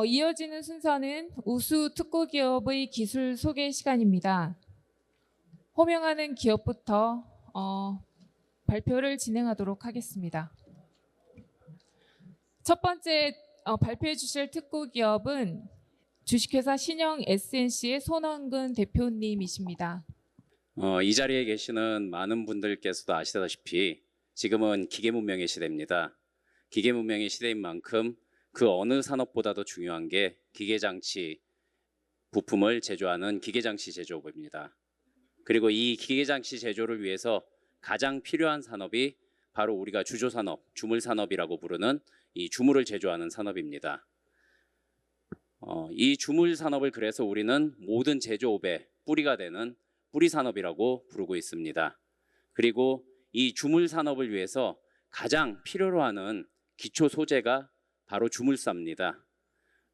이어지는 순서는 우수 특구 기업의 기술 소개 시간입니다. 호명하는 기업부터 발표를 진행하도록 하겠습니다. 첫 번째 발표해 주실 특구 기업은 주식회사 신영 SNC의 손원근 대표님이십니다. 이 자리에 계시는 많은 분들께서도 아시다시피 지금은 기계 문명의 시대입니다. 기계 문명의 시대인 만큼 그 어느 산업보다도 중요한 게 기계장치 부품을 제조하는 기계장치 제조업입니다. 그리고 이 기계장치 제조를 위해서 가장 필요한 산업이 바로 우리가 주조산업, 주물산업이라고 부르는 이 주물을 제조하는 산업입니다. 이 주물산업을 그래서 우리는 모든 제조업의 뿌리가 되는 뿌리산업이라고 부르고 있습니다. 그리고 이 주물산업을 위해서 가장 필요로 하는 기초 소재가 바로 주물사입니다.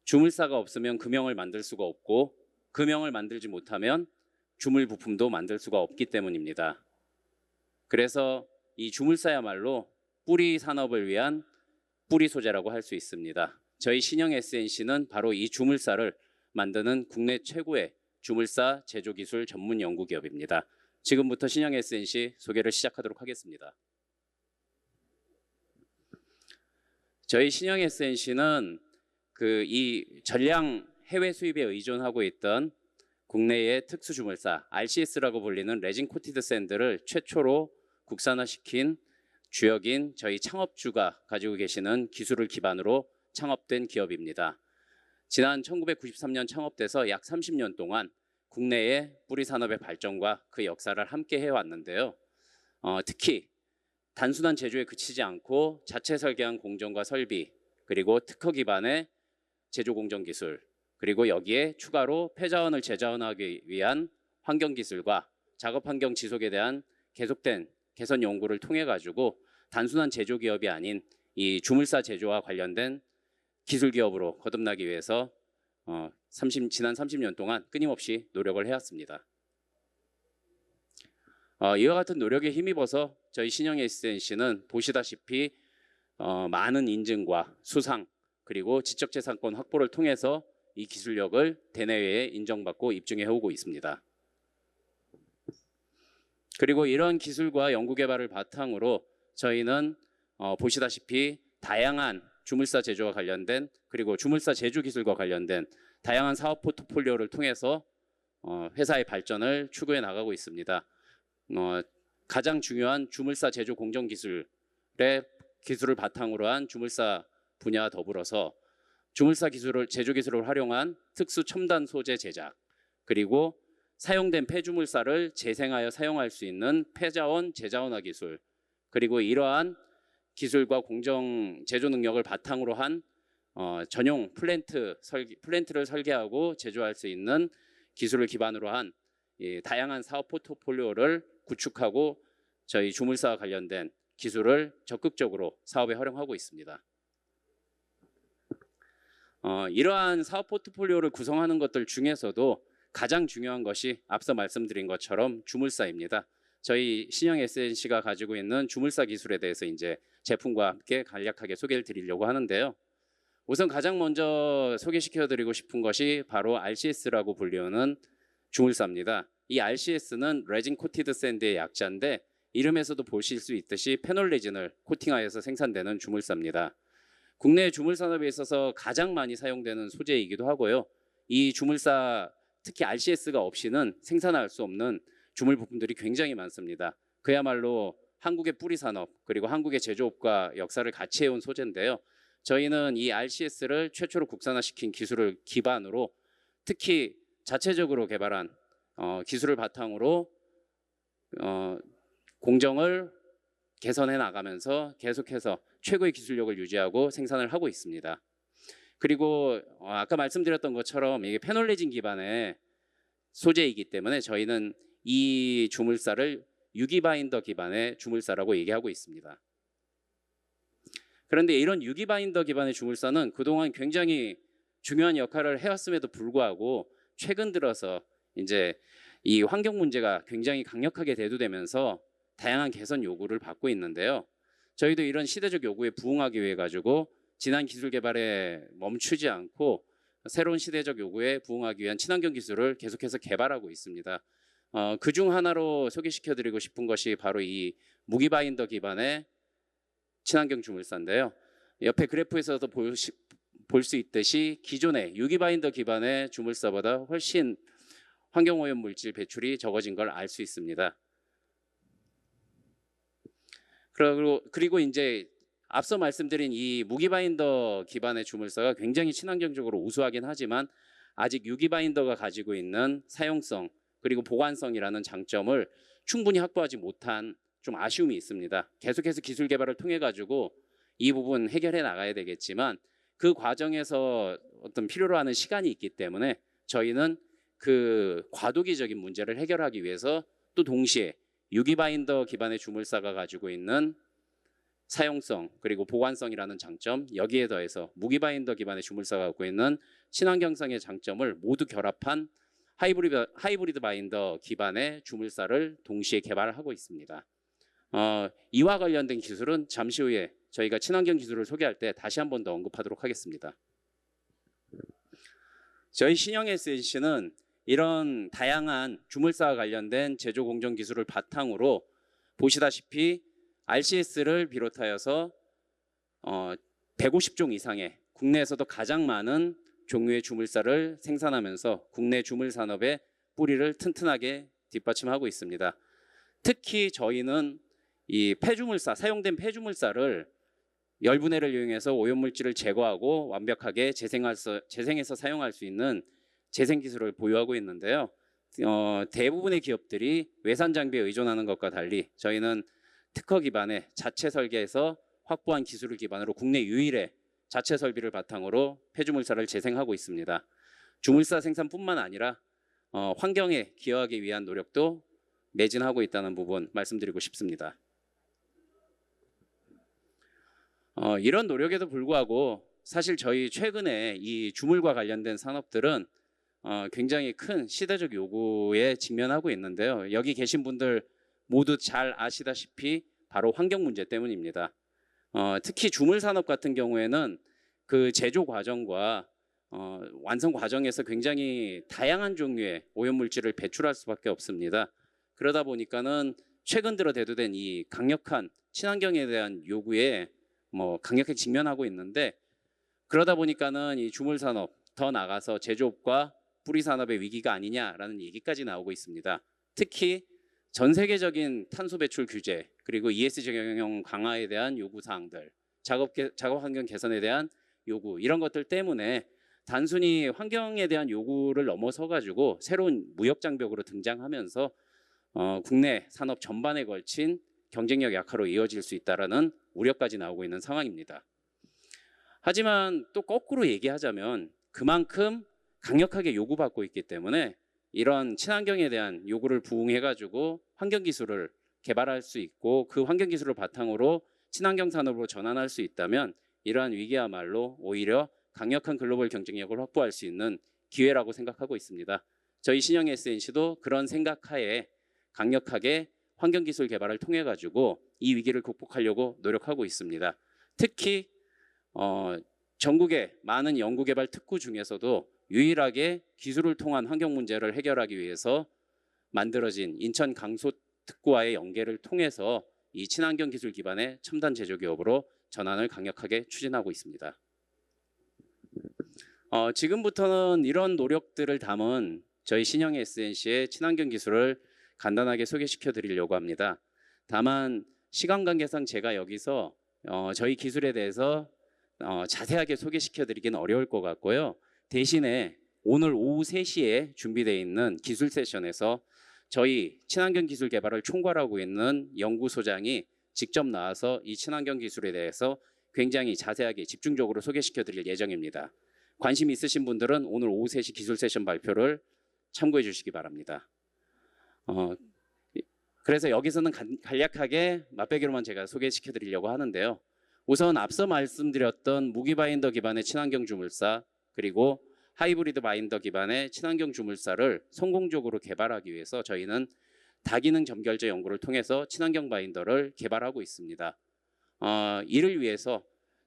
주물사가 없으면 금형을 만들 수가 없고 금형을 만들지 못하면 주물 부품도 만들 수가 없기 때문입니다. 그래서 이 주물사야말로 뿌리 산업을 위한 뿌리 소재라고 할 수 있습니다. 저희 신영 SNC는 바로 이 주물사를 만드는 국내 최고의 주물사 제조기술 전문 연구기업입니다. 지금부터 신영 SNC 소개를 시작하도록 하겠습니다. 저희 신영 SNC는 이 전량 해외 수입에 의존하고 있던 국내의 특수 주물사 RCS라고 불리는 레진 코티드 샌드를 최초로 국산화시킨 주역인 저희 창업주가 가지고 계시는 기술을 기반으로 창업된 기업입니다. 지난 1993년 창업돼서 약 30년 동안 국내의 뿌리 산업의 발전과 그 역사를 함께 해왔는데요. 특히 단순한 제조에 그치지 않고 자체 설계한 공정과 설비, 그리고 특허 기반의 제조 공정 기술, 그리고 여기에 추가로 폐자원을 재자원하기 위한 환경 기술과 작업 환경 지속에 대한 계속된 개선 연구를 통해 가지고 단순한 제조 기업이 아닌 이 주물사 제조와 관련된 기술 기업으로 거듭나기 위해서 지난 30년 동안 끊임없이 노력을 해왔습니다. 이와 같은 노력에 힘입어서 저희 신영 SNC는 보시다시피 많은 인증과 수상 그리고 지적재산권 확보를 통해서 이 기술력을 대내외에 인정받고 입증해 오고 있습니다. 그리고 이런 기술과 연구개발을 바탕으로 저희는 보시다시피 다양한 주물사 제조와 관련된 그리고 주물사 제조 기술과 관련된 다양한 사업 포트폴리오를 통해서 회사의 발전을 추구해 나가고 있습니다. 가장 중요한 주물사 제조 공정 기술의 기술을 바탕으로 한 주물사 분야와 더불어서 주물사 기술을 제조 기술을 활용한 특수 첨단 소재 제작 그리고 사용된 폐주물사를 재생하여 사용할 수 있는 폐자원 재자원화 기술 그리고 이러한 기술과 공정 제조 능력을 바탕으로 한 전용 플랜트를 설계하고 제조할 수 있는 기술을 기반으로 한 다양한 사업 포트폴리오를 구축하고 저희 주물사와 관련된 기술을 적극적으로 사업에 활용하고 있습니다. 이러한 사업 포트폴리오를 구성하는 것들 중에서도 가장 중요한 것이 앞서 말씀드린 것처럼 주물사입니다. 저희 신영 SNC가 가지고 있는 주물사 기술에 대해서 이제 제품과 함께 간략하게 소개를 드리려고 하는데요. 우선 가장 먼저 소개시켜드리고 싶은 것이 바로 RCS라고 불리우는 주물사입니다. 이 RCS는 레진 코티드 샌드의 약자인데 이름에서도 보실 수 있듯이 페놀 레진을 코팅하여서 생산되는 주물사입니다. 국내 주물 산업에 있어서 가장 많이 사용되는 소재이기도 하고요. 이 주물사 특히 RCS가 없이는 생산할 수 없는 주물 부품들이 굉장히 많습니다. 그야말로 한국의 뿌리 산업 그리고 한국의 제조업과 역사를 같이 해온 소재인데요. 저희는 이 RCS를 최초로 국산화시킨 기술을 기반으로 특히 자체적으로 개발한 기술을 바탕으로 공정을 개선해 나가면서 계속해서 최고의 기술력을 유지하고 생산을 하고 있습니다. 그리고 아까 말씀드렸던 것처럼 이게 페놀레진 기반의 소재이기 때문에 저희는 이 주물사를 유기바인더 기반의 주물사라고 얘기하고 있습니다. 그런데 이런 유기바인더 기반의 주물사는 그동안 굉장히 중요한 역할을 해왔음에도 불구하고 최근 들어서 이제 이 환경 문제가 굉장히 강력하게 대두되면서 다양한 개선 요구를 받고 있는데요. 저희도 이런 시대적 요구에 부응하기 위해 가지고 지난 기술 개발에 멈추지 않고 새로운 시대적 요구에 부응하기 위한 친환경 기술을 계속해서 개발하고 있습니다. 그중 하나로 소개시켜드리고 싶은 것이 바로 이 무기 바인더 기반의 친환경 주물사인데요. 옆에 그래프에서도 볼 수 있듯이 기존의 유기 바인더 기반의 주물사보다 훨씬 환경오염 물질 배출이 적어진 걸 알 수 있습니다. 그리고 이제 앞서 말씀드린 이 무기 바인더 기반의 주물사가 굉장히 친환경적으로 우수하긴 하지만 아직 유기 바인더가 가지고 있는 사용성 그리고 보관성이라는 장점을 충분히 확보하지 못한 좀 아쉬움이 있습니다. 계속해서 기술 개발을 통해 가지고 이 부분 해결해 나가야 되겠지만 그 과정에서 어떤 필요로 하는 시간이 있기 때문에 저희는 그 과도기적인 문제를 해결하기 위해서 또 동시에 유기 바인더 기반의 주물사가 가지고 있는 사용성 그리고 보관성이라는 장점, 여기에 더해서 무기 바인더 기반의 주물사가 갖고 있는 친환경성의 장점을 모두 결합한 하이브리드 바인더 기반의 주물사를 동시에 개발하고 있습니다. 이와 관련된 기술은 잠시 후에 저희가 친환경 기술을 소개할 때 다시 한 번 더 언급하도록 하겠습니다. 저희 신형 SNC는 이런 다양한 주물사와 관련된 제조 공정 기술을 바탕으로 보시다시피 RCS를 비롯하여서 150종 이상의 국내에서도 가장 많은 종류의 주물사를 생산하면서 국내 주물 산업의 뿌리를 튼튼하게 뒷받침하고 있습니다. 특히 저희는 이 폐주물사, 사용된 폐주물사를 열분해를 이용해서 오염물질을 제거하고 완벽하게 재생해서 사용할 수 있는 재생 기술을 보유하고 있는데요. 대부분의 기업들이 외산 장비에 의존하는 것과 달리 저희는 특허 기반의 자체 설계해서 확보한 기술을 기반으로 국내 유일의 자체 설비를 바탕으로 폐주물사를 재생하고 있습니다. 주물사 생산뿐만 아니라 환경에 기여하기 위한 노력도 매진하고 있다는 부분 말씀드리고 싶습니다. 이런 노력에도 불구하고 사실 저희 최근에 이 주물과 관련된 산업들은 굉장히 큰 시대적 요구에 직면하고 있는데요. 여기 계신 분들 모두 잘 아시다시피 바로 환경 문제 때문입니다. 특히 주물 산업 같은 경우에는 그 제조 과정과 완성 과정에서 굉장히 다양한 종류의 오염물질을 배출할 수밖에 없습니다. 그러다 보니까는 최근 들어 대두된 이 강력한 친환경에 대한 요구에 강력하게 직면하고 있는데, 그러다 보니까는 이 주물 산업 더 나가서 제조업과 뿌리 산업의 위기가 아니냐라는 얘기까지 나오고 있습니다. 특히 전 세계적인 탄소 배출 규제 그리고 ESG 경영 강화에 대한 요구 사항들, 작업 환경 개선에 대한 요구, 이런 것들 때문에 단순히 환경에 대한 요구를 넘어서 가지고 새로운 무역 장벽으로 등장하면서 국내 산업 전반에 걸친 경쟁력 약화로 이어질 수 있다라는 우려까지 나오고 있는 상황입니다. 하지만 또 거꾸로 얘기하자면 그만큼 강력하게 요구받고 있기 때문에 이런 친환경에 대한 요구를 부응해가지고 환경 기술을 개발할 수 있고 그 환경 기술을 바탕으로 친환경 산업으로 전환할 수 있다면 이러한 위기야말로 오히려 강력한 글로벌 경쟁력을 확보할 수 있는 기회라고 생각하고 있습니다. 저희 신형 SNC도 그런 생각하에 강력하게 환경 기술 개발을 통해 가지고 이 위기를 극복하려고 노력하고 있습니다. 특히 전국의 많은 연구개발 특구 중에서도 유일하게 기술을 통한 환경 문제를 해결하기 위해서 만들어진 인천 강소 특구와의 연계를 통해서 이 친환경 기술 기반의 첨단 제조 기업으로 전환을 강력하게 추진하고 있습니다. 지금부터는 이런 노력들을 담은 저희 신형 SNC의 친환경 기술을 간단하게 소개시켜 드리려고 합니다. 다만 시간 관계상 제가 여기서 저희 기술에 대해서 자세하게 소개시켜 드리기는 어려울 것 같고요. 대신에 오늘 오후 3시에 준비되어 있는 기술 세션에서 저희 친환경 기술 개발을 총괄하고 있는 연구소장이 직접 나와서 이 친환경 기술에 대해서 굉장히 자세하게 집중적으로 소개시켜 드릴 예정입니다. 관심 있으신 분들은 오늘 오후 3시 기술 세션 발표를 참고해 주시기 바랍니다. 그래서 여기서는 간략하게 맛배기로만 제가 소개시켜 드리려고 하는데요. 우선 앞서 말씀드렸던 무기 바인더 기반의 친환경 주물사 그리고 하이브리드 바인더 기반의 친환경 주물사를 성공적으로 개발하기 위해서 저희는 다기능 점결제 연구를 통해서 친환경 바인더를 개발하고 있습니다. 이를 위해서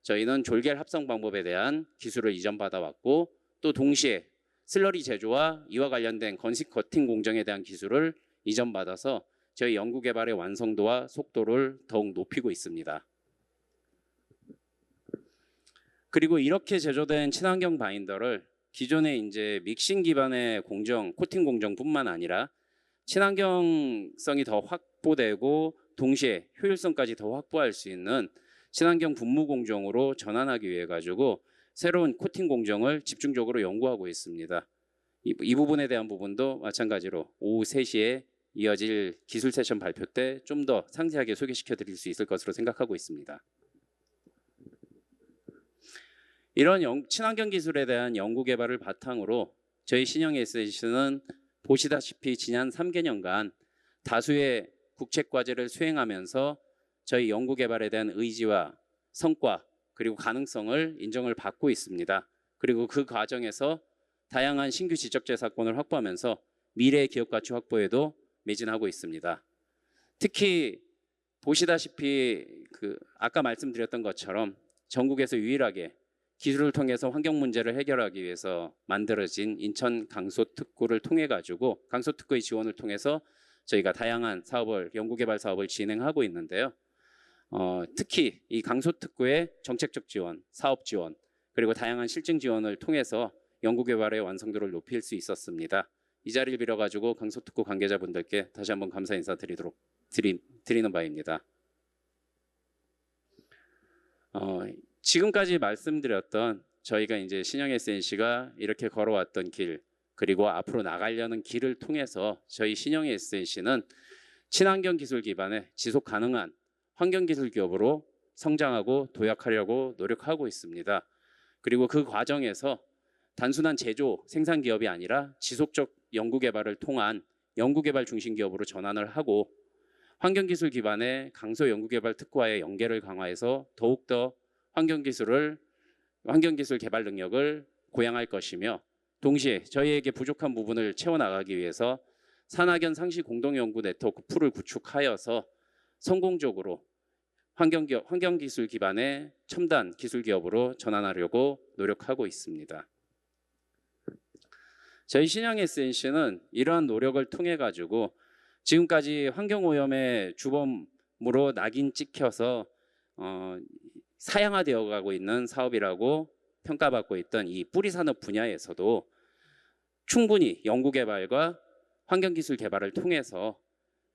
저희는 졸겔 합성 방법에 대한 기술을 이전받아 왔고 또 동시에 슬러리 제조와 이와 관련된 건식 커팅 공정에 대한 기술을 이전받아서 저희 연구 개발의 완성도와 속도를 더욱 높이고 있습니다. 그리고 이렇게 제조된 친환경 바인더를 기존의 이제 믹싱 기반의 공정, 코팅 공정뿐만 아니라 친환경성이 더 확보되고 동시에 효율성까지 더 확보할 수 있는 친환경 분무 공정으로 전환하기 위해 가지고 새로운 코팅 공정을 집중적으로 연구하고 있습니다. 이 부분에 대한 부분도 마찬가지로 오후 3시에 이어질 기술 세션 발표 때 좀 더 상세하게 소개시켜 드릴 수 있을 것으로 생각하고 있습니다. 이런 친환경 기술에 대한 연구 개발을 바탕으로 저희 신영 SNC는 보시다시피 지난 3개년간 다수의 국책 과제를 수행하면서 저희 연구 개발에 대한 의지와 성과 그리고 가능성을 인정을 받고 있습니다. 그리고 그 과정에서 다양한 신규 지적재산권을 확보하면서 미래의 기업 가치 확보에도 매진하고 있습니다. 특히 보시다시피 아까 말씀드렸던 것처럼 전국에서 유일하게 기술을 통해서 환경 문제를 해결하기 위해서 만들어진 인천 강소특구를 통해 가지고 강소특구의 지원을 통해서 저희가 다양한 사업을 연구개발 사업을 진행하고 있는데요. 특히 이 강소특구의 정책적 지원, 사업 지원 그리고 다양한 실증 지원을 통해서 연구개발의 완성도를 높일 수 있었습니다. 이 자리를 빌어가지고 강소특구 관계자분들께 다시 한번 감사 인사 드리는 바입니다. 지금까지 말씀드렸던 저희가 이제 신영 SNC가 이렇게 걸어왔던 길 그리고 앞으로 나가려는 길을 통해서 저희 신영 SNC는 친환경 기술 기반의 지속 가능한 환경 기술 기업으로 성장하고 도약하려고 노력하고 있습니다. 그리고 그 과정에서 단순한 제조 생산 기업이 아니라 지속적 연구 개발을 통한 연구 개발 중심 기업으로 전환을 하고 환경 기술 기반의 강소 연구 개발 특구와의 연계를 강화해서 더욱더 환경 기술 개발 능력을 고양할 것이며 동시에 저희에게 부족한 부분을 채워나가기 위해서 산학연 상시 공동연구 네트워크 풀을 구축하여서 성공적으로 환경 기술 기반의 첨단 기술 기업으로 전환하려고 노력하고 있습니다. 저희 신영 SNC는 이러한 노력을 통해 가지고 지금까지 환경 오염의 주범으로 낙인 찍혀서 사양화되어 가고 있는 사업이라고 평가받고 있던 이 뿌리 산업 분야에서도 충분히 연구 개발과 환경 기술 개발을 통해서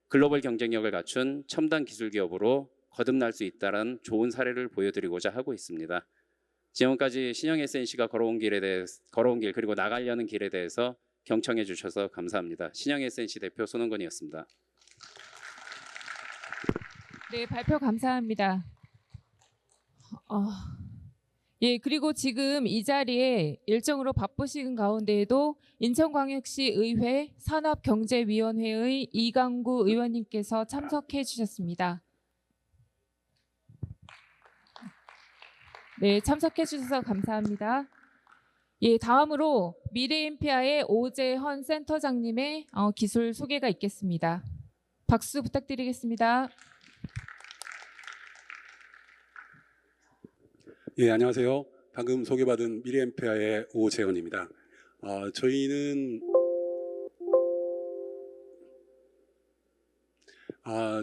글로벌 경쟁력을 갖춘 첨단 기술 기업으로 거듭날 수 있다는 좋은 사례를 보여드리고자 하고 있습니다. 지금까지 신영 SNC가 걸어온 길 그리고 나가려는 길에 대해서 경청해 주셔서 감사합니다. 신영 SNC 대표 손흥건이었습니다. 네, 발표 감사합니다. 예, 그리고 지금 이 자리에 일정으로 바쁘신 가운데에도 인천광역시 의회 산업경제위원회의 이강구 의원님께서 참석해 주셨습니다. 네, 참석해 주셔서 감사합니다. 예, 다음으로 미래인피아의 오재헌 센터장님의 기술 소개가 있겠습니다. 박수 부탁드리겠습니다. 예, 안녕하세요. 방금 소개받은 미래엠페아의 오재헌입니다.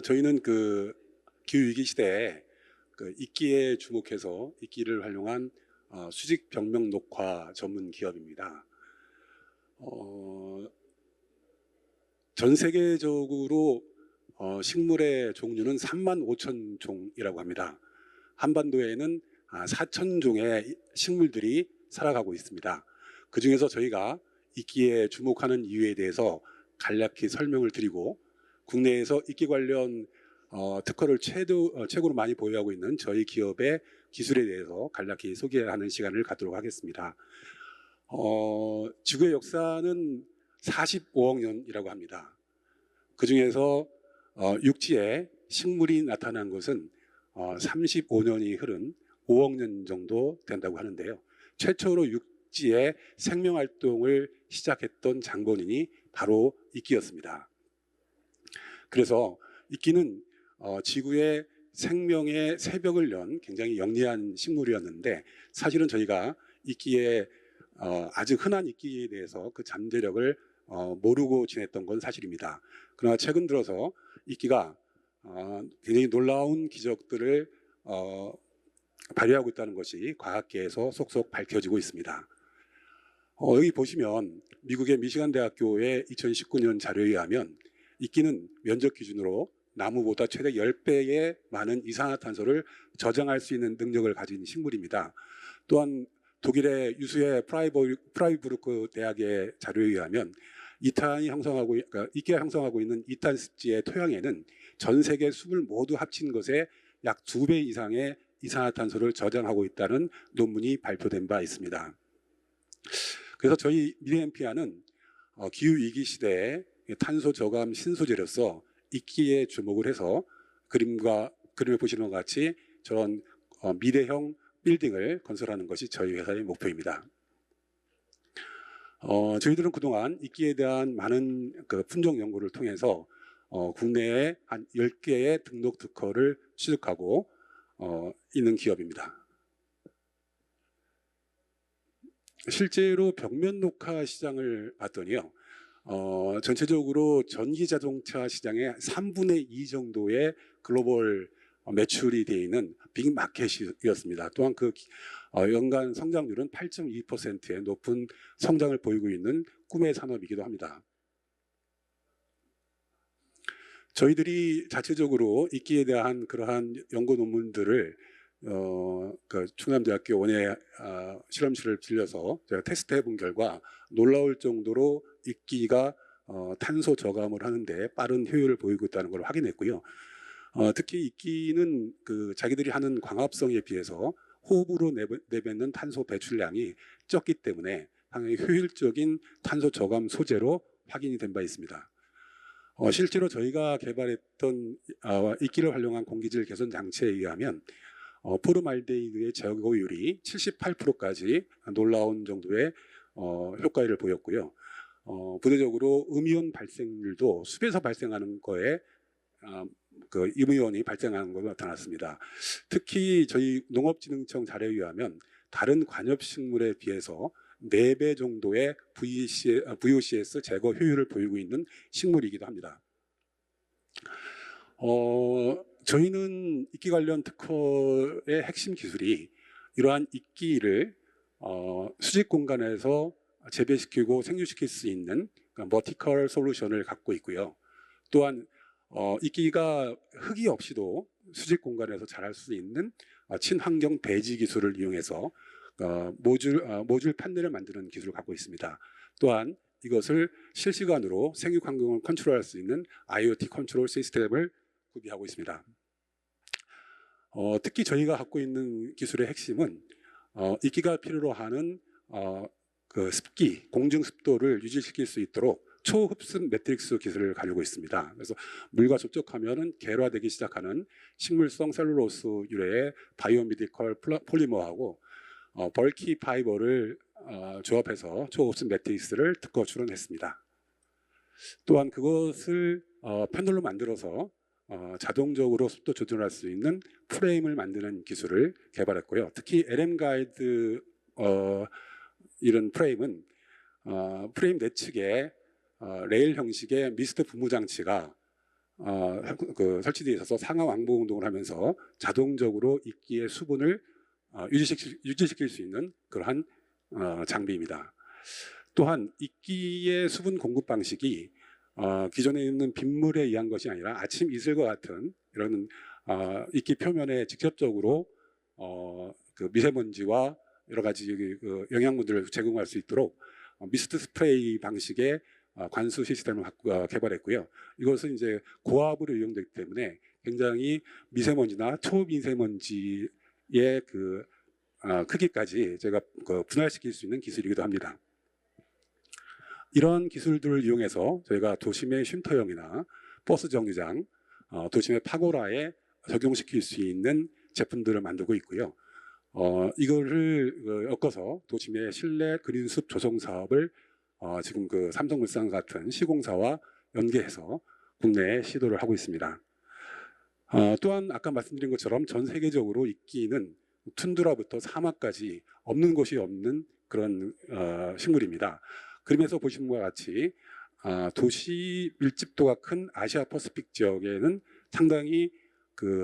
저희는 그 기후위기 시대에 이끼에 주목해서 이끼를 활용한 수직 병명 녹화 전문 기업입니다. 전 세계적으로 식물의 종류는 35,000종이라고 합니다. 한반도에는 4,000종의 식물들이 살아가고 있습니다. 그 중에서 저희가 이끼에 주목하는 이유에 대해서 간략히 설명을 드리고 국내에서 이끼 관련 특허를 최고로 많이 보유하고 있는 저희 기업의 기술에 대해서 간략히 소개하는 시간을 갖도록 하겠습니다. 지구의 역사는 45억 년이라고 합니다. 그 중에서 육지에 식물이 나타난 것은 35년이 흐른 5억 년 정도 된다고 하는데요. 최초로 육지에 생명활동을 시작했던 장본인이 바로 이끼였습니다. 그래서 이끼는 지구의 생명의 새벽을 연 굉장히 영리한 식물이었는데 사실은 저희가 이끼의 아주 흔한 이끼에 대해서 그 잠재력을 모르고 지냈던 건 사실입니다. 그러나 최근 들어서 이끼가 굉장히 놀라운 기적들을 발휘하고 있다는 것이 과학계에서 속속 밝혀지고 있습니다. 여기 보시면 미국의 미시간 대학교의 2019년 자료에 의하면 이끼는 면적 기준으로 나무보다 최대 10배의 많은 이산화탄소를 저장할 수 있는 능력을 가진 식물입니다. 또한 독일의 유수의 프라이부르크 대학의 자료에 의하면 그러니까 이끼가 형성하고 있는 이탄 습지의 토양에는 전 세계 숲을 모두 합친 것의 약 2배 이상의 이산화탄소를 저장하고 있다는 논문이 발표된 바 있습니다. 그래서 저희 미래엠피아는 기후위기 시대에 탄소 저감 신소재로서 이끼에 주목을 해서 그림에 보시는 것 같이 저런 미래형 빌딩을 건설하는 것이 저희 회사의 목표입니다. 저희들은 그동안 이끼에 대한 많은 그 품종 연구를 통해서 국내에 한 10개의 등록 특허를 취득하고 있는 기업입니다. 실제로 벽면 녹화 시장을 봤더니요. 전체적으로 전기 자동차 시장의 3분의 2 정도의 글로벌 매출이 되어 있는 빅마켓이었습니다. 또한 그 연간 성장률은 8.2%의 높은 성장을 보이고 있는 꿈의 산업이기도 합니다. 저희들이 자체적으로 이끼에 대한 그러한 연구 논문들을 그 충남대학교 원예 실험실을 빌려서 제가 테스트해 본 결과 놀라울 정도로 이끼가 탄소 저감을 하는데 빠른 효율을 보이고 있다는 걸 확인했고요. 특히 이끼는 그 자기들이 하는 광합성에 비해서 호흡으로 내뱉는 탄소 배출량이 적기 때문에 상당히 효율적인 탄소 저감 소재로 확인이 된 바 있습니다. 실제로 저희가 개발했던 이끼를 활용한 공기질 개선 장치에 의하면 포름알데히드의 제거율이 78%까지 놀라운 정도의 효과를 보였고요. 부대적으로 음이온 발생률도 숲에서 발생하는 거에 그 음이온이 발생하는 것으로 나타났습니다. 특히 저희 농업진흥청 자료에 의하면 다른 관엽식물에 비해서 4배 정도의 VOCs 제거 효율을 보이고 있는 식물이기도 합니다. 저희는 이끼 관련 특허의 핵심 기술이 이러한 이끼를 수직 공간에서 재배시키고 생육시킬 수 있는 버티컬 솔루션을 갖고 있고요. 또한 이끼가 흙이 없이도 수직 공간에서 자랄 수 있는 친환경 배지 기술을 이용해서 모듈 판넬을 만드는 기술을 갖고 있습니다. 또한 이것을 실시간으로 생육 환경을 컨트롤할 수 있는 IoT 컨트롤 시스템을 구비하고 있습니다. 특히 저희가 갖고 있는 기술의 핵심은 이끼가 필요로 하는 그 습기, 공중 습도를 유지시킬 수 있도록 초흡습 매트릭스 기술을 가지고 있습니다. 그래서 물과 접촉하면은 계라되기 시작하는 식물성 셀룰로스 유래의 바이오미디컬 폴리머하고 벌키 파이버를 조합해서 초흡습 매트릭스를 특허 출원했습니다. 또한 그것을 패널로 만들어서 자동적으로 습도 조절할 수 있는 프레임을 만드는 기술을 개발했고요. 특히 LM 가이드 이런 프레임은 프레임 내측에 레일 형식의 미스트 분무 장치가 설치되어 있어서 상하 왕복 운동을 하면서 자동적으로 이끼의 수분을 유지시킬 수 있는 그러한 장비입니다. 또한 이끼의 수분 공급 방식이 기존에 있는 빗물에 의한 것이 아니라 아침 이슬과 같은 이런 이끼 표면에 직접적으로 그 미세먼지와 여러 가지 그 영양분들을 제공할 수 있도록 미스트 스프레이 방식의 관수 시스템을 개발했고요. 이것은 이제 고압으로 이용되기 때문에 굉장히 미세먼지나 초미세먼지의 그 크기까지 제가 분할시킬 수 있는 기술이기도 합니다. 이런 기술들을 이용해서 저희가 도심의 쉼터형이나 버스 정류장, 도심의 파고라에 적용시킬 수 있는 제품들을 만들고 있고요. 이거를 엮어서 도심의 실내 그린숲 조성 사업을 지금 그 삼성물산 같은 시공사와 연계해서 국내에 시도를 하고 있습니다. 또한 아까 말씀드린 것처럼 전 세계적으로 이끼는 툰드라부터 사막까지 없는 곳이 없는 그런 식물입니다. 그림에서 보시는 것과 같이 도시 밀집도가 큰 아시아 퍼시픽 지역에는 상당히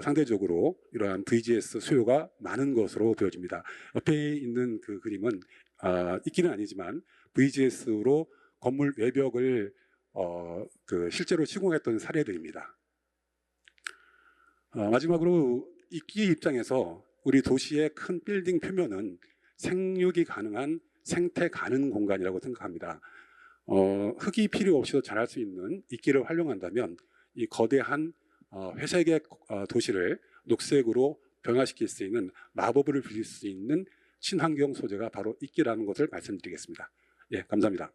상대적으로 이러한 VGS 수요가 많은 것으로 보여집니다. 옆에 있는 그 그림은 이끼는 아니지만 VGS로 건물 외벽을 실제로 시공했던 사례들입니다. 마지막으로 이끼 입장에서 우리 도시의 큰 빌딩 표면은 생육이 가능한 생태 가능 공간이라고 생각합니다. 흙이 필요 없이도 자랄 수 있는 이끼를 활용한다면 이 거대한 회색의 도시를 녹색으로 변화시킬 수 있는 마법을 부릴 수 있는 친환경 소재가 바로 이끼라는 것을 말씀드리겠습니다. 예, 감사합니다.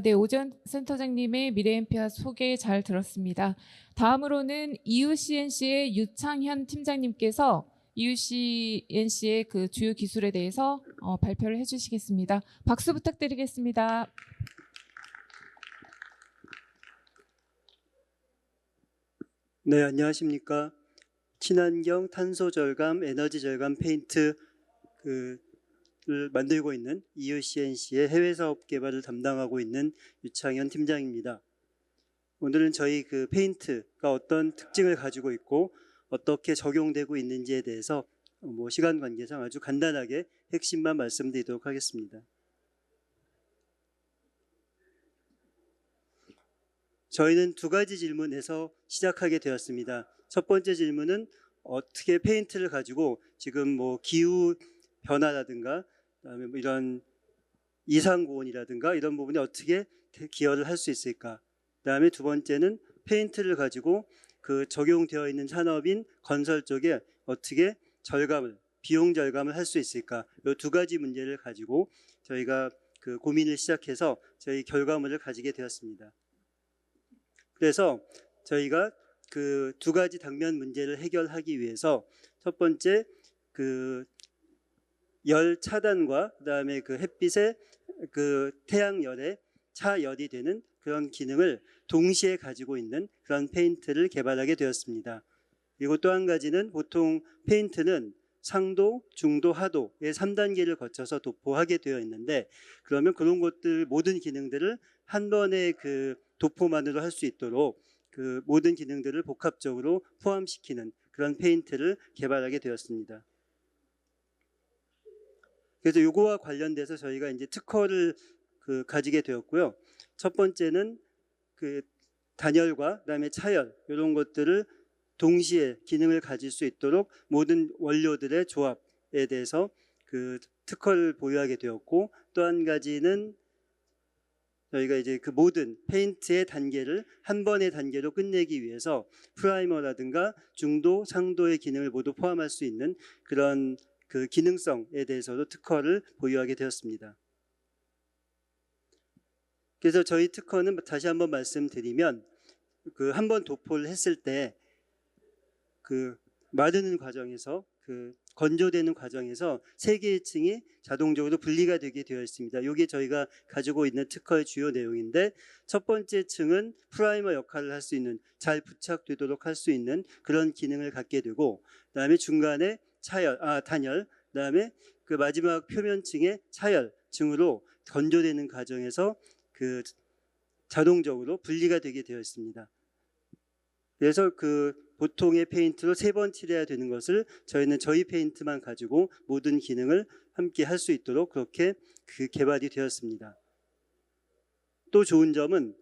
네, 오전 센터장님의 미래엠피아 소개 잘 들었습니다. 다음으로는 EUCNC의 유창현 팀장님께서 EUCNC의 그 주요 기술에 대해서 발표를 해주시겠습니다. 박수 부탁드리겠습니다. 네, 안녕하십니까. 친환경, 탄소 절감, 에너지 절감 페인트 를 만들고 있는 EUCNC의 해외 사업 개발을 담당하고 있는 유창현 팀장입니다. 오늘은 저희 그 페인트가 어떤 특징을 가지고 있고 어떻게 적용되고 있는지에 대해서 시간 관계상 아주 간단하게 핵심만 말씀드리도록 하겠습니다. 저희는 두 가지 질문에서 시작하게 되었습니다. 첫 번째 질문은 어떻게 페인트를 가지고 지금 기후 변화라든가 그다음에 이런 이상고온이라든가 이런 부분에 어떻게 기여를 할 수 있을까. 그다음에 두 번째는 페인트를 가지고 그 적용되어 있는 산업인 건설 쪽에 어떻게 비용 절감을 할 수 있을까. 이 두 가지 문제를 가지고 저희가 그 고민을 시작해서 저희 결과물을 가지게 되었습니다. 그래서 저희가 그 두 가지 당면 문제를 해결하기 위해서 첫 번째 열 차단과 그다음에 그 햇빛의 그 태양열에 차열이 되는 그런 기능을 동시에 가지고 있는 그런 페인트를 개발하게 되었습니다. 그리고 또 한 가지는 보통 페인트는 상도, 중도, 하도의 3단계를 거쳐서 도포하게 되어 있는데 그러면 그런 것들 모든 기능들을 한 번에 그 도포만으로 할 수 있도록 그 모든 기능들을 복합적으로 포함시키는 그런 페인트를 개발하게 되었습니다. 그래서 요거와 관련돼서 저희가 이제 특허를 가지게 되었고요. 첫 번째는 그 단열과 그다음에 차열 이런 것들을 동시에 기능을 가질 수 있도록 모든 원료들의 조합에 대해서 그 특허를 보유하게 되었고 또 한 가지는 저희가 이제 그 모든 페인트의 단계를 한 번의 단계로 끝내기 위해서 프라이머라든가 중도, 상도의 기능을 모두 포함할 수 있는 그런 그 기능성에 대해서도 특허를 보유하게 되었습니다. 그래서 저희 특허는 다시 한번 말씀드리면 그 한 번 도포를 했을 때 그 마르는 과정에서 그 건조되는 과정에서 세 개의 층이 자동적으로 분리가 되게 되어 있습니다. 이게 저희가 가지고 있는 특허의 주요 내용인데 첫 번째 층은 프라이머 역할을 할 수 있는 잘 부착되도록 할 수 있는 그런 기능을 갖게 되고 그다음에 중간에 단열, 그다음에 그 마지막 표면층의 차열층으로 건조되는 과정에서 그 자동적으로 분리가 되게 되어 있습니다. 그래서 그 보통의 페인트로 3번 칠해야 되는 것을 저희는 저희 페인트만 가지고 모든 기능을 함께 할 수 있도록 그렇게 그 개발이 되었습니다. 또 좋은 점은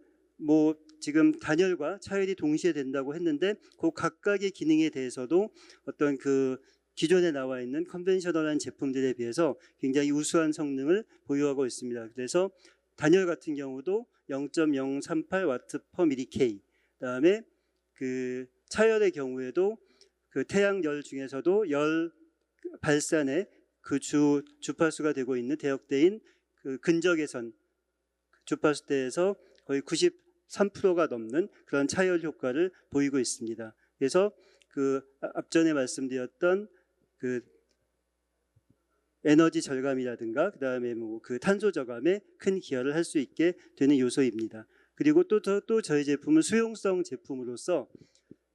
지금 단열과 차열이 동시에 된다고 했는데 그 각각의 기능에 대해서도 어떤 그 기존에 나와 있는 컨벤셔널한 제품들에 비해서 굉장히 우수한 성능을 보유하고 있습니다. 그래서 단열 같은 경우도 0.038W/mK, 그다음에 그 차열의 경우에도 그 태양열 중에서도 열 발산의 그 주파수가 되고 있는 대역대인 그 근적외선 주파수대에서 거의 93%가 넘는 그런 차열 효과를 보이고 있습니다. 그래서 그 앞전에 말씀드렸던 그 에너지 절감이라든가 그다음에 뭐 그 탄소 저감에 큰 기여를 할 수 있게 되는 요소입니다. 그리고 또 저희 제품은 수용성 제품으로서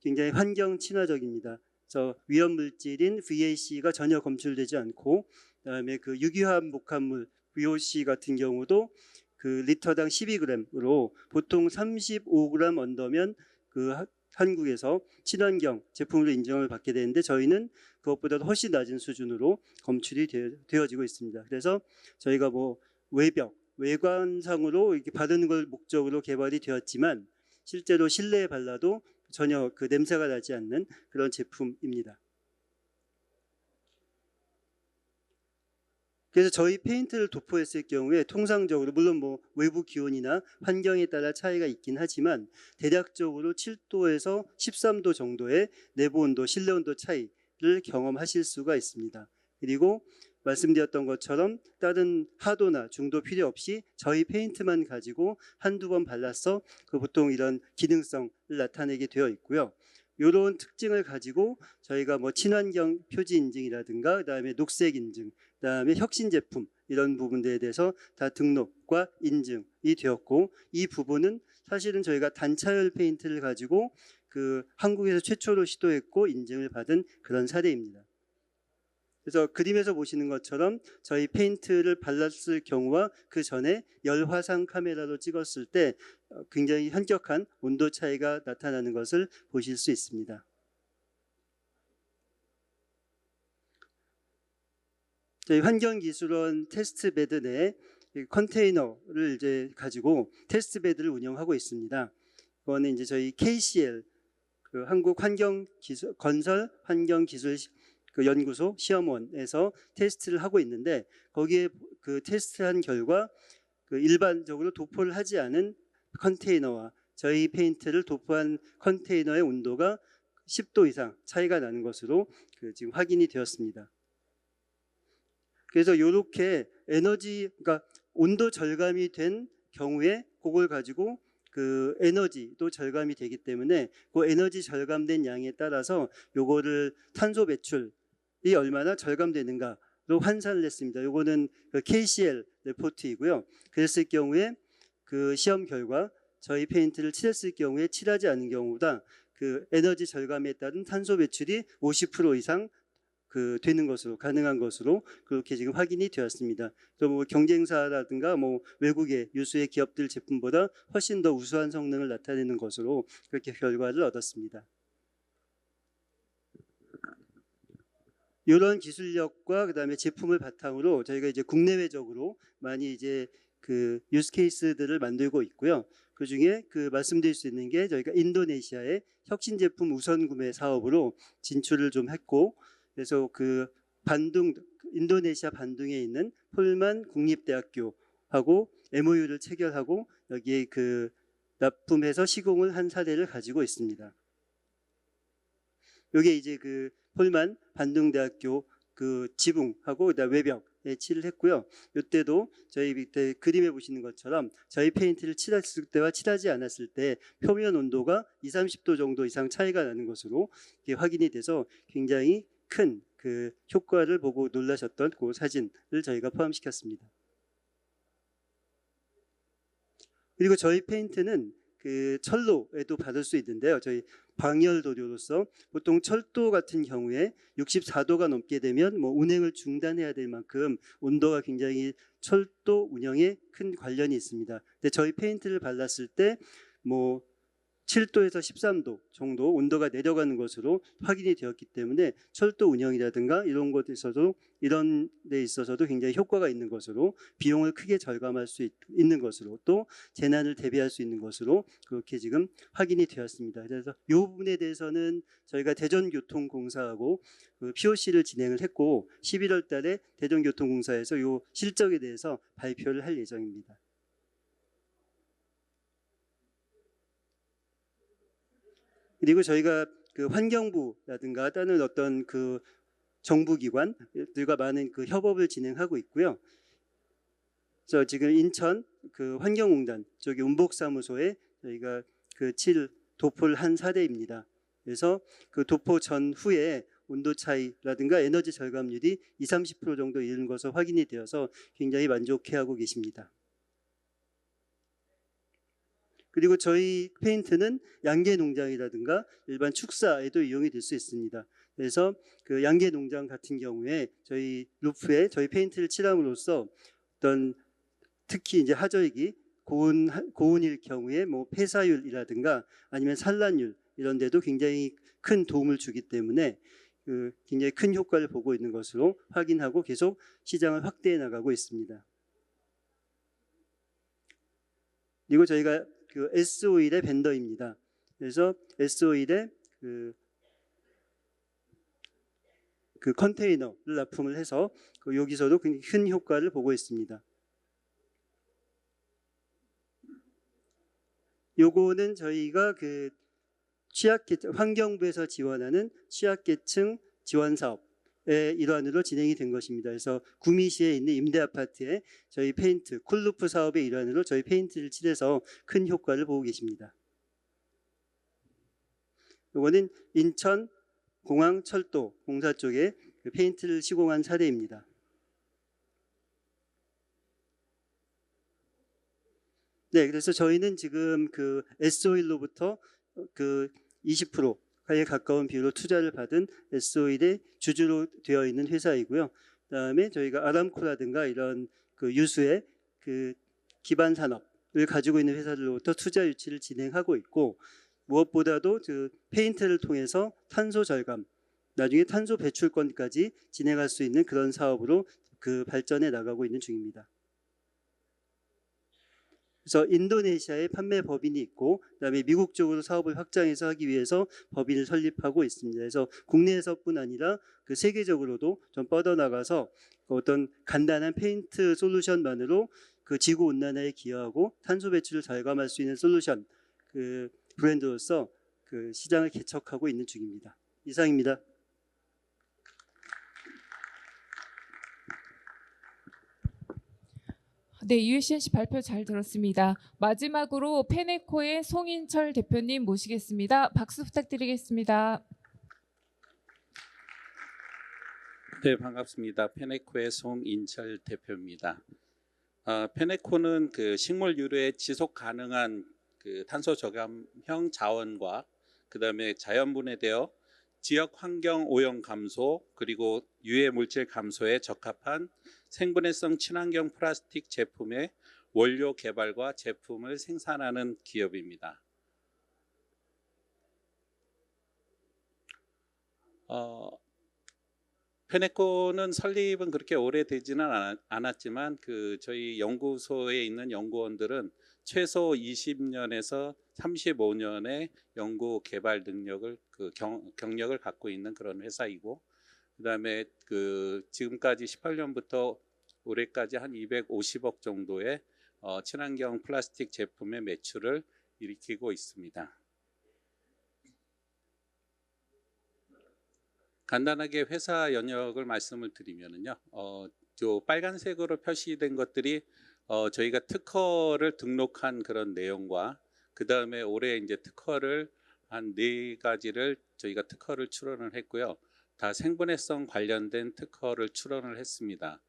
굉장히 환경 친화적입니다. 그래서 위험 물질인 VAC가 전혀 검출되지 않고, 그다음에 그 유기화합 목합물 VOC 같은 경우도 그 리터당 12g으로 보통 35g 언더면 그 한국에서 친환경 제품으로 인정을 받게 되는데, 저희는 그것보다 훨씬 낮은 수준으로 검출이 되어지고 있습니다. 그래서 저희가 뭐 외관상으로 이렇게 바르는 걸 목적으로 개발이 되었지만 실제로 실내에 발라도 전혀 그 냄새가 나지 않는 그런 제품입니다. 그래서 저희 페인트를 도포했을 경우에 통상적으로 물론 뭐 외부 기온이나 환경에 따라 차이가 있긴 하지만 대략적으로 7도에서 13도 정도의 내부 온도, 실내 온도 차이를 경험하실 수가 있습니다. 그리고 말씀드렸던 것처럼 다른 하도나 중도 필요 없이 저희 페인트만 가지고 한두 번 발라서 그 보통 이런 기능성을 나타내게 되어 있고요. 이런 특징을 가지고 저희가 뭐 친환경 표지 인증이라든가 그다음에 녹색 인증, 그다음에 혁신 제품 이런 부분들에 대해서 다 등록과 인증이 되었고, 이 부분은 사실은 저희가 단차열 페인트를 가지고 그 한국에서 최초로 시도했고 인증을 받은 그런 사례입니다. 그래서 그림에서 보시는 것처럼 저희 페인트를 발랐을 경우와 그 전에 열화상 카메라로 찍었을 때 굉장히 현격한 온도 차이가 나타나는 것을 보실 수 있습니다. 저희 환경기술원 테스트베드 내 컨테이너를 이제 가지고 테스트베드를 운영하고 있습니다. 그거는 이제 저희 KCL 그 한국 건설 환경기술 그 연구소 시험원에서 테스트를 하고 있는데, 거기에 그 테스트한 결과 그 일반적으로 도포를 하지 않은 컨테이너와 저희 페인트를 도포한 컨테이너의 온도가 10도 이상 차이가 나는 것으로 그 지금 확인이 되었습니다. 그래서 이렇게 그러니까 온도 절감이 된 경우에 그걸 가지고 그 에너지도 절감이 되기 때문에 그 에너지 절감된 양에 따라서 요거를 탄소 배출이 얼마나 절감되는가로 환산을 했습니다. 요거는 그 KCL 레포트이고요. 그랬을 경우에 그 시험 결과 저희 페인트를 칠했을 경우에 칠하지 않은 경우보다 그 에너지 절감에 따른 탄소 배출이 50% 이상 그 되는 것으로 가능한 것으로 그렇게 지금 확인이 되었습니다. 또 뭐 경쟁사라든가 뭐 외국의 유수의 기업들 제품보다 훨씬 더 우수한 성능을 나타내는 것으로 그렇게 결과를 얻었습니다. 이런 기술력과 그다음에 제품을 바탕으로 저희가 이제 국내외적으로 많이 이제 그 유스 케이스들을 만들고 있고요. 그 중에 그 말씀드릴 수 있는 게 저희가 인도네시아의 혁신 제품 우선 구매 사업으로 진출을 좀 했고, 그래서 그 인도네시아 반둥에 있는 폴만 국립대학교하고 MOU를 체결하고 여기에 그 납품해서 시공을 한 사례를 가지고 있습니다. 이게 이제 그 폴만 반둥대학교 그 지붕하고 그다음 외벽에 칠을 했고요. 이때도 저희 밑에 그림에 보시는 것처럼 저희 페인트를 칠했을 때와 칠하지 않았을 때 표면 온도가 20-30도 정도 이상 차이가 나는 것으로 확인이 돼서 굉장히 큰 그 효과를 보고 놀라셨던 그 사진을 저희가 포함시켰습니다. 그리고 저희 페인트는 그 철로에도 받을 수 있는데요. 저희 방열 도료로서 보통 철도 같은 경우에 64도가 넘게 되면 뭐 운행을 중단해야 될 만큼 온도가 굉장히 철도 운영에 큰 관련이 있습니다. 근데 저희 페인트를 발랐을 때 뭐 7도에서 13도 정도 온도가 내려가는 것으로 확인이 되었기 때문에 철도 운영이라든가 이런 데 있어서도 굉장히 효과가 있는 것으로, 비용을 크게 절감할 수 있는 것으로, 또 재난을 대비할 수 있는 것으로 그렇게 지금 확인이 되었습니다. 그래서 이 부분에 대해서는 저희가 대전교통공사하고 그 POC를 진행을 했고 11월 달에 대전교통공사에서 이 실적에 대해서 발표를 할 예정입니다. 그리고 저희가 그 환경부라든가 다른 어떤 그 정부기관들과 많은 그 협업을 진행하고 있고요. 그래서 지금 인천 그 환경공단 쪽에 운복사무소에 저희가 그 도포를 한 사례입니다. 그래서 그 도포 전후에 온도 차이라든가 에너지 절감률이 20-30% 정도 이르는 것으로 확인이 되어서 굉장히 만족해하고 계십니다. 그리고 저희 페인트는 양계 농장이라든가 일반 축사에도 이용이 될 수 있습니다. 그래서 그 양계 농장 같은 경우에 저희 루프에 저희 페인트를 칠함으로써 어떤 특히 이제 하절기 고온일 경우에 뭐 폐사율이라든가 아니면 산란율 이런 데도 굉장히 큰 도움을 주기 때문에 그 굉장히 큰 효과를 보고 있는 것으로 확인하고 계속 시장을 확대해 나가고 있습니다. 그리고 저희가 그 S-오일의 벤더입니다. 그래서 S-오일의 그 컨테이너를 납품을 해서 여기서도 굉장히 큰 효과를 보고 있습니다. 요거는 저희가 그 환경부에서 지원하는 취약계층 지원 사업의 일환으로 진행이 된 것입니다. 그래서 구미시에 있는 임대 아파트에 저희 페인트 쿨루프 사업의 일환으로 저희 페인트를 칠해서 큰 효과를 보고 계십니다. 요거는 인천 공항철도 공사 쪽에 그 페인트를 시공한 사례입니다. 네, 그래서 저희는 지금 그 S-오일로부터 그 20%에 가까운 비율로 투자를 받은 S-오일의 주주로 되어 있는 회사이고요. 그다음에 저희가 아람코라든가 이런 그 유수의 그 기반 산업을 가지고 있는 회사들로부터 투자 유치를 진행하고 있고, 무엇보다도 그 페인트를 통해서 탄소 절감, 나중에 탄소 배출권까지 진행할 수 있는 그런 사업으로 그 발전해 나가고 있는 중입니다. 그래서 인도네시아에 판매 법인이 있고, 그다음에 미국 쪽으로 사업을 확장해서 하기 위해서 법인을 설립하고 있습니다. 그래서 국내에서뿐 아니라 그 세계적으로도 좀 뻗어나가서 어떤 간단한 페인트 솔루션만으로 그 지구 온난화에 기여하고 탄소 배출을 절감할 수 있는 솔루션 그 브랜드로서 그 시장을 개척하고 있는 중입니다. 이상입니다. 네, UCNC 발표 잘 들었습니다. 마지막으로 페네코의 송인철 대표님 모시겠습니다. 박수 부탁드리겠습니다. 네, 반갑습니다. 페네코의 송인철 대표입니다. 페네코는 그 식물 유래의 지속 가능한 그 탄소 저감형 자원과 그다음에 자연 분해되어 지역 환경 오염 감소 그리고 유해 물질 감소에 적합한 생분해성 친환경 플라스틱 제품의 원료 개발과 제품을 생산하는 기업입니다. 페네코는 설립은 그렇게 오래되지는 않았지만 그 저희 연구소에 있는 연구원들은 최소 20년에서 35년의 연구 개발 능력을 경력을 갖고 있는 그런 회사이고, 그다음에 그 지금까지 18년부터 올해까지 한 250억 정도의 친환경 플라스틱 제품의 매출을 일으키고 있습니다. 간단하게 회사 연역을 말씀을 드리면은요, 저 빨간색으로 표시된 것들이 저희가 특허를 등록한 그런 내용과 그 다음에 올해 이제 특허를 한 4가지를 저희가 특허를 출원을 했고요. 다 생분해성 관련된 특허를 출원을 했습니다.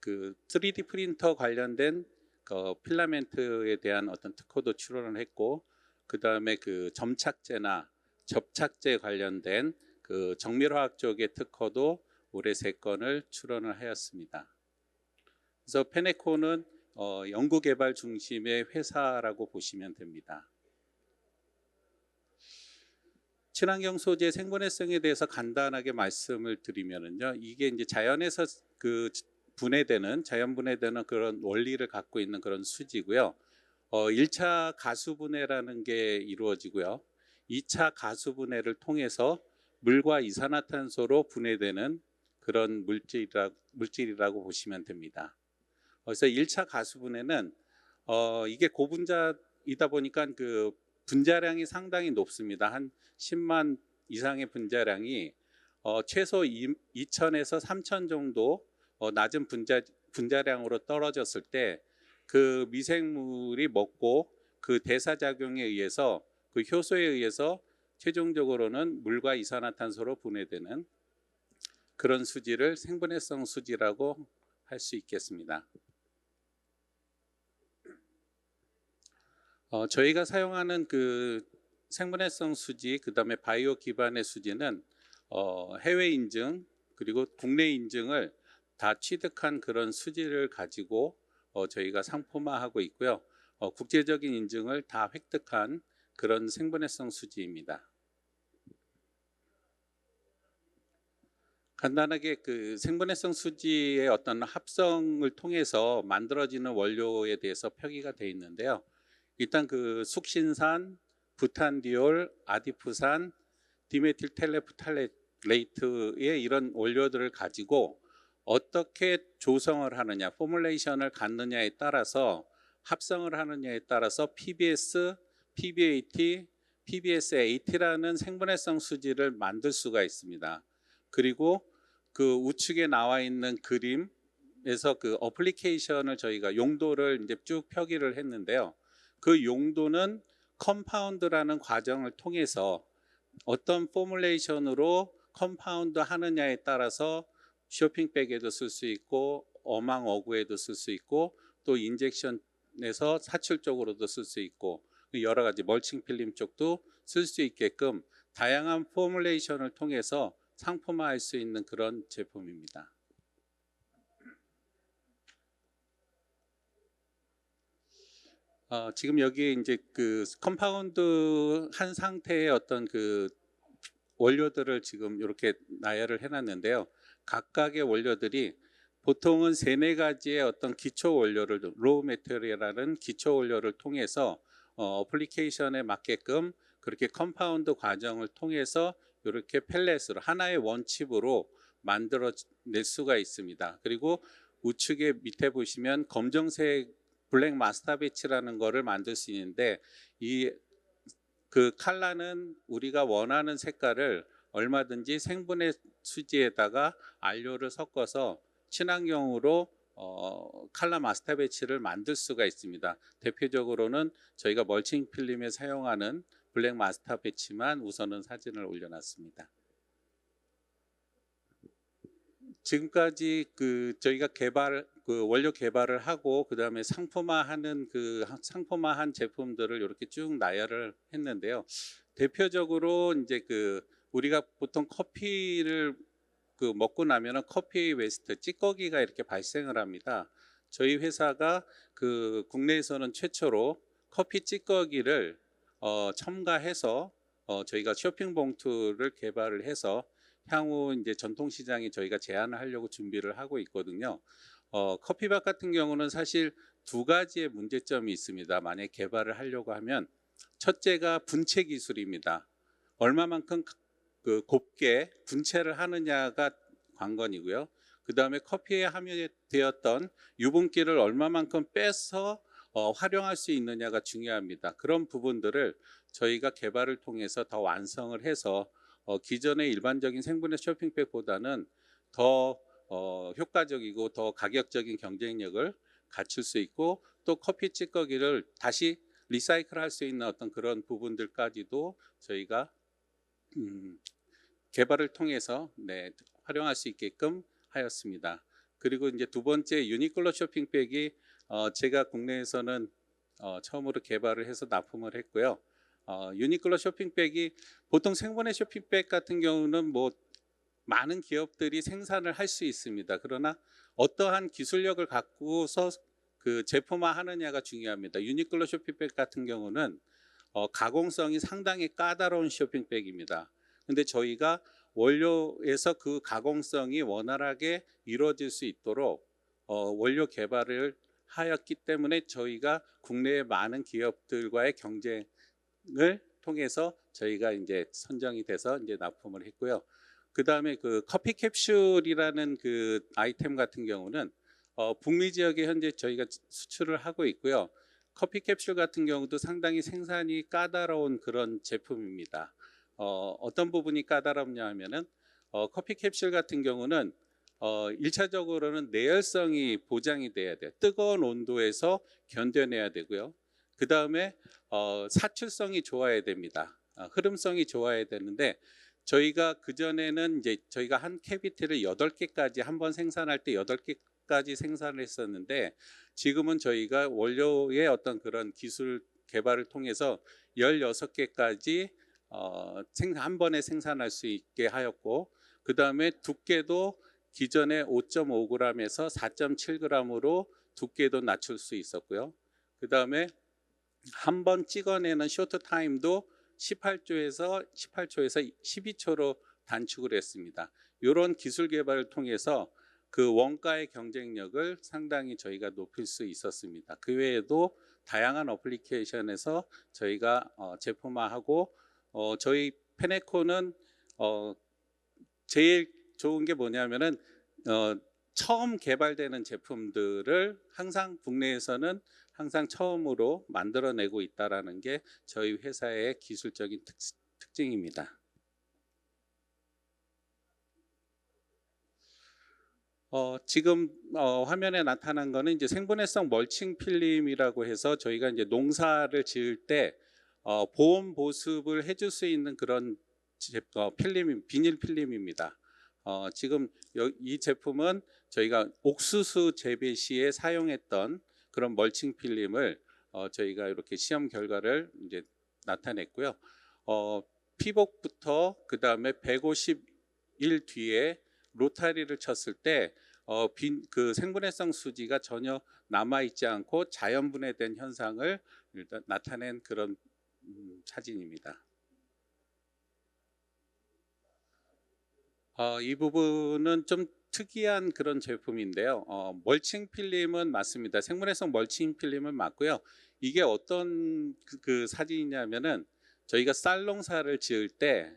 그 3D 프린터 관련된 그 필라멘트에 대한 어떤 특허도 출원을 했고, 그 다음에 그 점착제나 접착제 관련된 그 정밀화학 쪽의 특허도 올해 3건을 출원을 하였습니다. 그래서 페네코는 연구개발 중심의 회사라고 보시면 됩니다. 친환경 소재 생분해성에 대해서 간단하게 말씀을 드리면은요, 이게 이제 자연에서 그 자연 분해되는 그런 원리를 갖고 있는 그런 수지고요. 1차 가수분해라는 게 이루어지고요. 2차 가수분해를 통해서 물과 이산화탄소로 분해되는 그런 물질이라고 보시면 됩니다. 그래서 1차 가수분해는 이게 고분자이다 보니까 그 분자량이 상당히 높습니다. 한 10만 이상의 분자량이 최소 2,000에서 3,000 정도 낮은 분자량으로 떨어졌을 때 그 미생물이 먹고 그 대사작용에 의해서 그 효소에 의해서 최종적으로는 물과 이산화탄소로 분해되는 그런 수지를 생분해성 수지라고 할 수 있겠습니다. 저희가 사용하는 그 생분해성 수지, 그다음에 바이오 기반의 수지는 해외 인증 그리고 국내 인증을 다 취득한 그런 수지를 가지고 저희가 상품화하고 있고요. 국제적인 인증을 다 획득한 그런 생분해성 수지입니다. 간단하게 그 생분해성 수지의 어떤 합성을 통해서 만들어지는 원료에 대해서 표기가 되어 있는데요. 일단 그 숙신산, 부탄디올, 아디푸산, 디메틸 텔레프탈레이트의 이런 원료들을 가지고 어떻게 조성을 하느냐, 포뮬레이션을 갖느냐에 따라서 합성을 하느냐에 따라서 PBS, PBAT, PBS-AT라는 생분해성 수지를 만들 수가 있습니다. 그리고 그 우측에 나와 있는 그림에서 그 어플리케이션을 저희가 용도를 이제 쭉 표기를 했는데요. 그 용도는 컴파운드라는 과정을 통해서 어떤 포뮬레이션으로 컴파운드 하느냐에 따라서 쇼핑백에도 쓸 수 있고 어망 어구에도 쓸 수 있고 또 인젝션에서 사출 쪽으로도 쓸 수 있고 여러 가지 멀칭 필름 쪽도 쓸 수 있게끔 다양한 포뮬레이션을 통해서 상품화할 수 있는 그런 제품입니다. 지금 여기 이제 그 컴파운드 한 상태의 어떤 그 원료들을 지금 이렇게 나열을 해놨는데요. 각각의 원료들이 보통은 3-4가지의 어떤 기초 원료를 로우 메테리얼이라는 기초 원료를 통해서 어플리케이션에 맞게끔 그렇게 컴파운드 과정을 통해서 이렇게 펠렛으로 하나의 원칩으로 만들어낼 수가 있습니다. 그리고 우측에 밑에 보시면 검정색 블랙 마스타베치라는 거를 만들 수 있는데 이 그 컬러는 우리가 원하는 색깔을 얼마든지 생분해 수지에다가 안료를 섞어서 친환경으로 컬러 마스타베치를 만들 수가 있습니다. 대표적으로는 저희가 멀칭 필름에 사용하는 블랙 마스타베치만 우선은 사진을 올려놨습니다. 지금까지 그 저희가 원료 개발을 하고 그다음에 상품화하는 상품화한 제품들을 이렇게 쭉 나열을 했는데요. 대표적으로 이제 우리가 보통 커피를 먹고 나면은 커피 웨스트 찌꺼기가 이렇게 발생을 합니다. 저희 회사가 국내에서는 최초로 커피 찌꺼기를 첨가해서 저희가 쇼핑 봉투를 개발을 해서 향후 이제 전통시장에 저희가 제안을 하려고 준비를 하고 있거든요. 커피밥 같은 경우는 사실 2가지의 문제점이 있습니다. 만약 개발을 하려고 하면 첫째가 분체 기술입니다. 얼마만큼 곱게 분체를 하느냐가 관건이고요. 그 다음에 커피에 함유되었던 유분기를 얼마만큼 빼서 활용할 수 있느냐가 중요합니다. 그런 부분들을 저희가 개발을 통해서 더 완성을 해서 기존의 일반적인 생분해 쇼핑백보다는 더 효과적이고 더 가격적인 경쟁력을 갖출 수 있고 또 커피 찌꺼기를 다시 리사이클할 수 있는 어떤 그런 부분들까지도 저희가 개발을 통해서 활용할 수 있게끔 하였습니다. 그리고 이제 2번째 유니클로 쇼핑백이 제가 국내에서는 처음으로 개발을 해서 납품을 했고요. 유니클로 쇼핑백이 보통 생분해 쇼핑백 같은 경우는 많은 기업들이 생산을 할 수 있습니다. 그러나 어떠한 기술력을 갖고서 제품화 하느냐가 중요합니다. 유니클로 쇼핑백 같은 경우는 가공성이 상당히 까다로운 쇼핑백입니다. 근데 저희가 원료에서 그 가공성이 원활하게 이루어질 수 있도록 원료 개발을 하였기 때문에 저희가 국내의 많은 기업들과의 경쟁을 통해서 저희가 이제 선정이 돼서 이제 납품을 했고요. 그 다음에 커피 캡슐이라는 아이템 같은 경우는 북미 지역에 현재 저희가 수출을 하고 있고요. 커피 캡슐 같은 경우도 상당히 생산이 까다로운 그런 제품입니다. 어떤 부분이 까다롭냐 하면은 커피 캡슐 같은 경우는 1차적으로는 내열성이 보장이 돼야 돼요. 뜨거운 온도에서 견뎌내야 되고요. 그 다음에 사출성이 좋아야 됩니다. 흐름성이 좋아야 되는데 저희가 그전에는 이제 저희가 한 캐비티를 8개까지 한 번 생산할 때 8개까지 생산을 했었는데 지금은 저희가 원료의 어떤 그런 기술 개발을 통해서 16개까지 한 번에 생산할 수 있게 하였고 그다음에 두께도 기존의 5.5g에서 4.7g으로 두께도 낮출 수 있었고요. 그다음에 한 번 찍어내는 쇼트 타임도 18초에서 12초로 단축을 했습니다. 이런 기술 개발을 통해서 그 원가의 경쟁력을 상당히 저희가 높일 수 있었습니다. 그 외에도 다양한 어플리케이션에서 저희가 제품화하고 저희 페네코는 제일 좋은 게 뭐냐면은 처음 개발되는 제품들을 항상 국내에서는 항상 처음으로 만들어내고 있다라는 게 저희 회사의 기술적인 특징입니다. 지금 화면에 나타난 거는 이제 생분해성 멀칭 필름이라고 해서 저희가 이제 농사를 지을 때 보온 보습을 해줄 수 있는 그런 필름, 비닐 필름입니다. 지금 이 제품은 저희가 옥수수 재배 시에 사용했던 그런 멀칭 필름을 저희가 이렇게 시험 결과를 이제 나타냈고요. 피복부터 그 다음에 150일 뒤에 로타리를 쳤을 때 그 생분해성 수지가 전혀 남아 있지 않고 자연 분해된 현상을 일단 나타낸 그런 사진입니다. 이 부분은 좀 특이한 그런 제품인데요. 멀칭 필름은 맞습니다. 생분해성 멀칭 필름은 맞고요. 이게 어떤 그 사진이냐면은 저희가 쌀 농사를 지을 때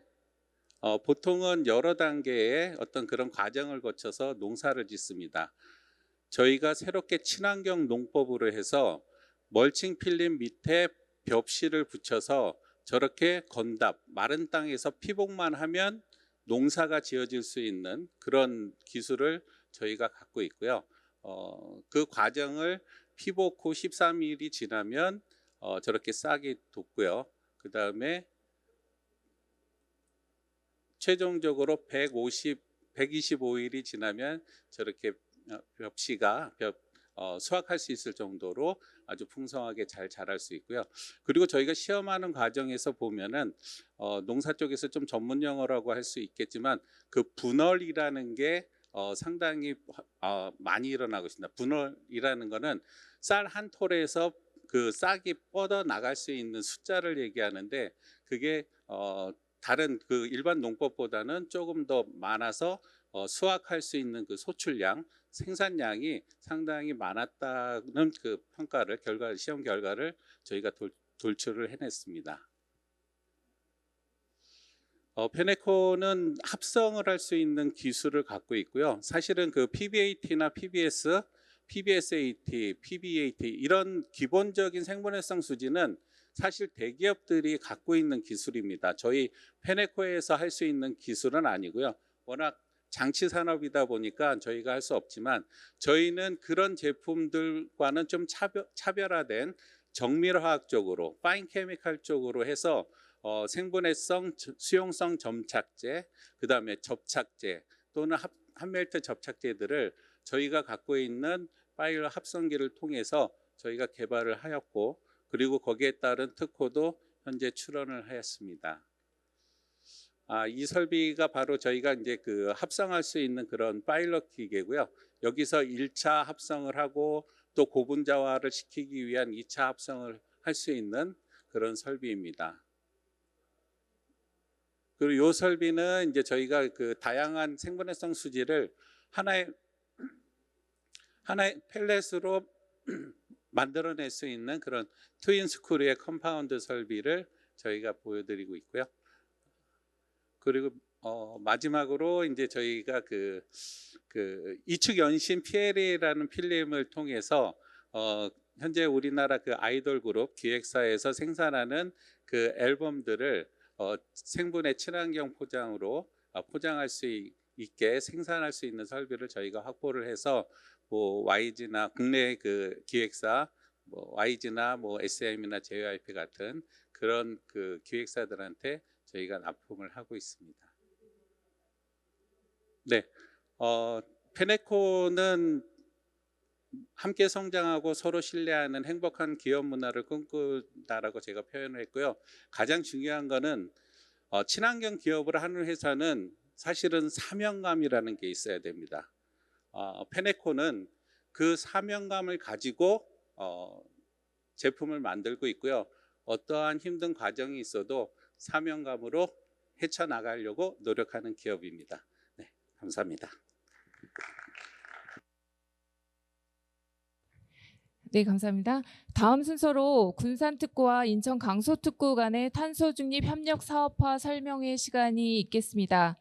보통은 여러 단계의 어떤 그런 과정을 거쳐서 농사를 짓습니다. 저희가 새롭게 친환경 농법으로 해서 멀칭 필름 밑에 벽실을 붙여서 저렇게 건답, 마른 땅에서 피복만 하면 농사가 지어질 수 있는 그런 기술을 저희가 갖고 있고요. 그 과정을 피복 후 13일이 지나면 저렇게 싹이 돋고요. 그 다음에 최종적으로 125일이 지나면 저렇게 벽시가 수확할 수 있을 정도로 아주 풍성하게 잘 자랄 수 있고요. 그리고 저희가 시험하는 과정에서 보면은 농사 쪽에서 좀 전문 용어라고 할 수 있겠지만 그 분월이라는 게 상당히 많이 일어나고 있습니다. 분월이라는 거는 쌀 한 톨에서 그 싹이 뻗어 나갈 수 있는 숫자를 얘기하는데 그게 다른 그 일반 농법보다는 조금 더 많아서 수확할 수 있는 그 소출량, 생산량이 상당히 많았다는 그 평가를 시험 결과를 저희가 돌출을 해냈습니다. 페네코는 합성을 할 수 있는 기술을 갖고 있고요. 사실은 그 PBAT나 PBS, PBSAT, PBAT 이런 기본적인 생분해성 수지는 사실 대기업들이 갖고 있는 기술입니다. 저희 페네코에서 할 수 있는 기술은 아니고요. 워낙 장치 산업이다 보니까 저희가 할 수 없지만 저희는 그런 제품들과는 좀 차별화된 정밀화학적으로 파인 케미칼 쪽으로 해서 생분해성, 수용성 점착제, 그 다음에 접착제 또는 한멜트 접착제들을 저희가 갖고 있는 파일러 합성기를 통해서 저희가 개발을 하였고 그리고 거기에 따른 특허도 현재 출원을 하였습니다. 이 설비가 바로 저희가 이제 그 합성할 수 있는 그런 파일럿 기계고요. 여기서 1차 합성을 하고 또 고분자화를 시키기 위한 2차 합성을 할 수 있는 그런 설비입니다. 그리고 이 설비는 이제 저희가 그 다양한 생분해성 수지를 하나의 펠렛으로 만들어낼 수 있는 그런 트윈 스크류의 컴파운드 설비를 저희가 보여드리고 있고요. 그리고 마지막으로 이제 저희가 그 이축 연신 PLA라는 필름을 통해서 현재 우리나라 그 아이돌 그룹 기획사에서 생산하는 그 앨범들을 생분해 친환경 포장으로 포장할 수 있게 생산할 수 있는 설비를 저희가 확보를 해서 뭐 YG나 국내 그 기획사 뭐 YG나 뭐 SM이나 JYP 같은 그런 그 기획사들한테 저희가 납품을 하고 있습니다. 네, 페네코는 함께 성장하고 서로 신뢰하는 행복한 기업 문화를 꿈꾼다라고 제가 표현을 했고요. 가장 중요한 거는 친환경 기업을 하는 회사는 사실은 사명감이라는 게 있어야 됩니다. 페네코는 그 사명감을 가지고 제품을 만들고 있고요. 어떠한 힘든 과정이 있어도 사명감으로 헤쳐나가려고 노력하는 기업입니다. 네, 감사합니다. 네, 감사합니다. 다음 순서로 군산특구와 인천 강서특구 간의 탄소 중립 협력 사업화 설명회 시간이 있겠습니다.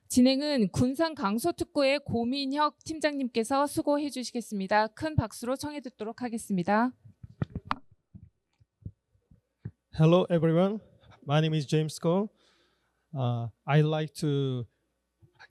진행은 군산 강서특구의 고민혁 팀장님께서 수고해 주시겠습니다. 큰 박수로 청해 듣도록 하겠습니다. Hello everyone, my name is James Go. I like to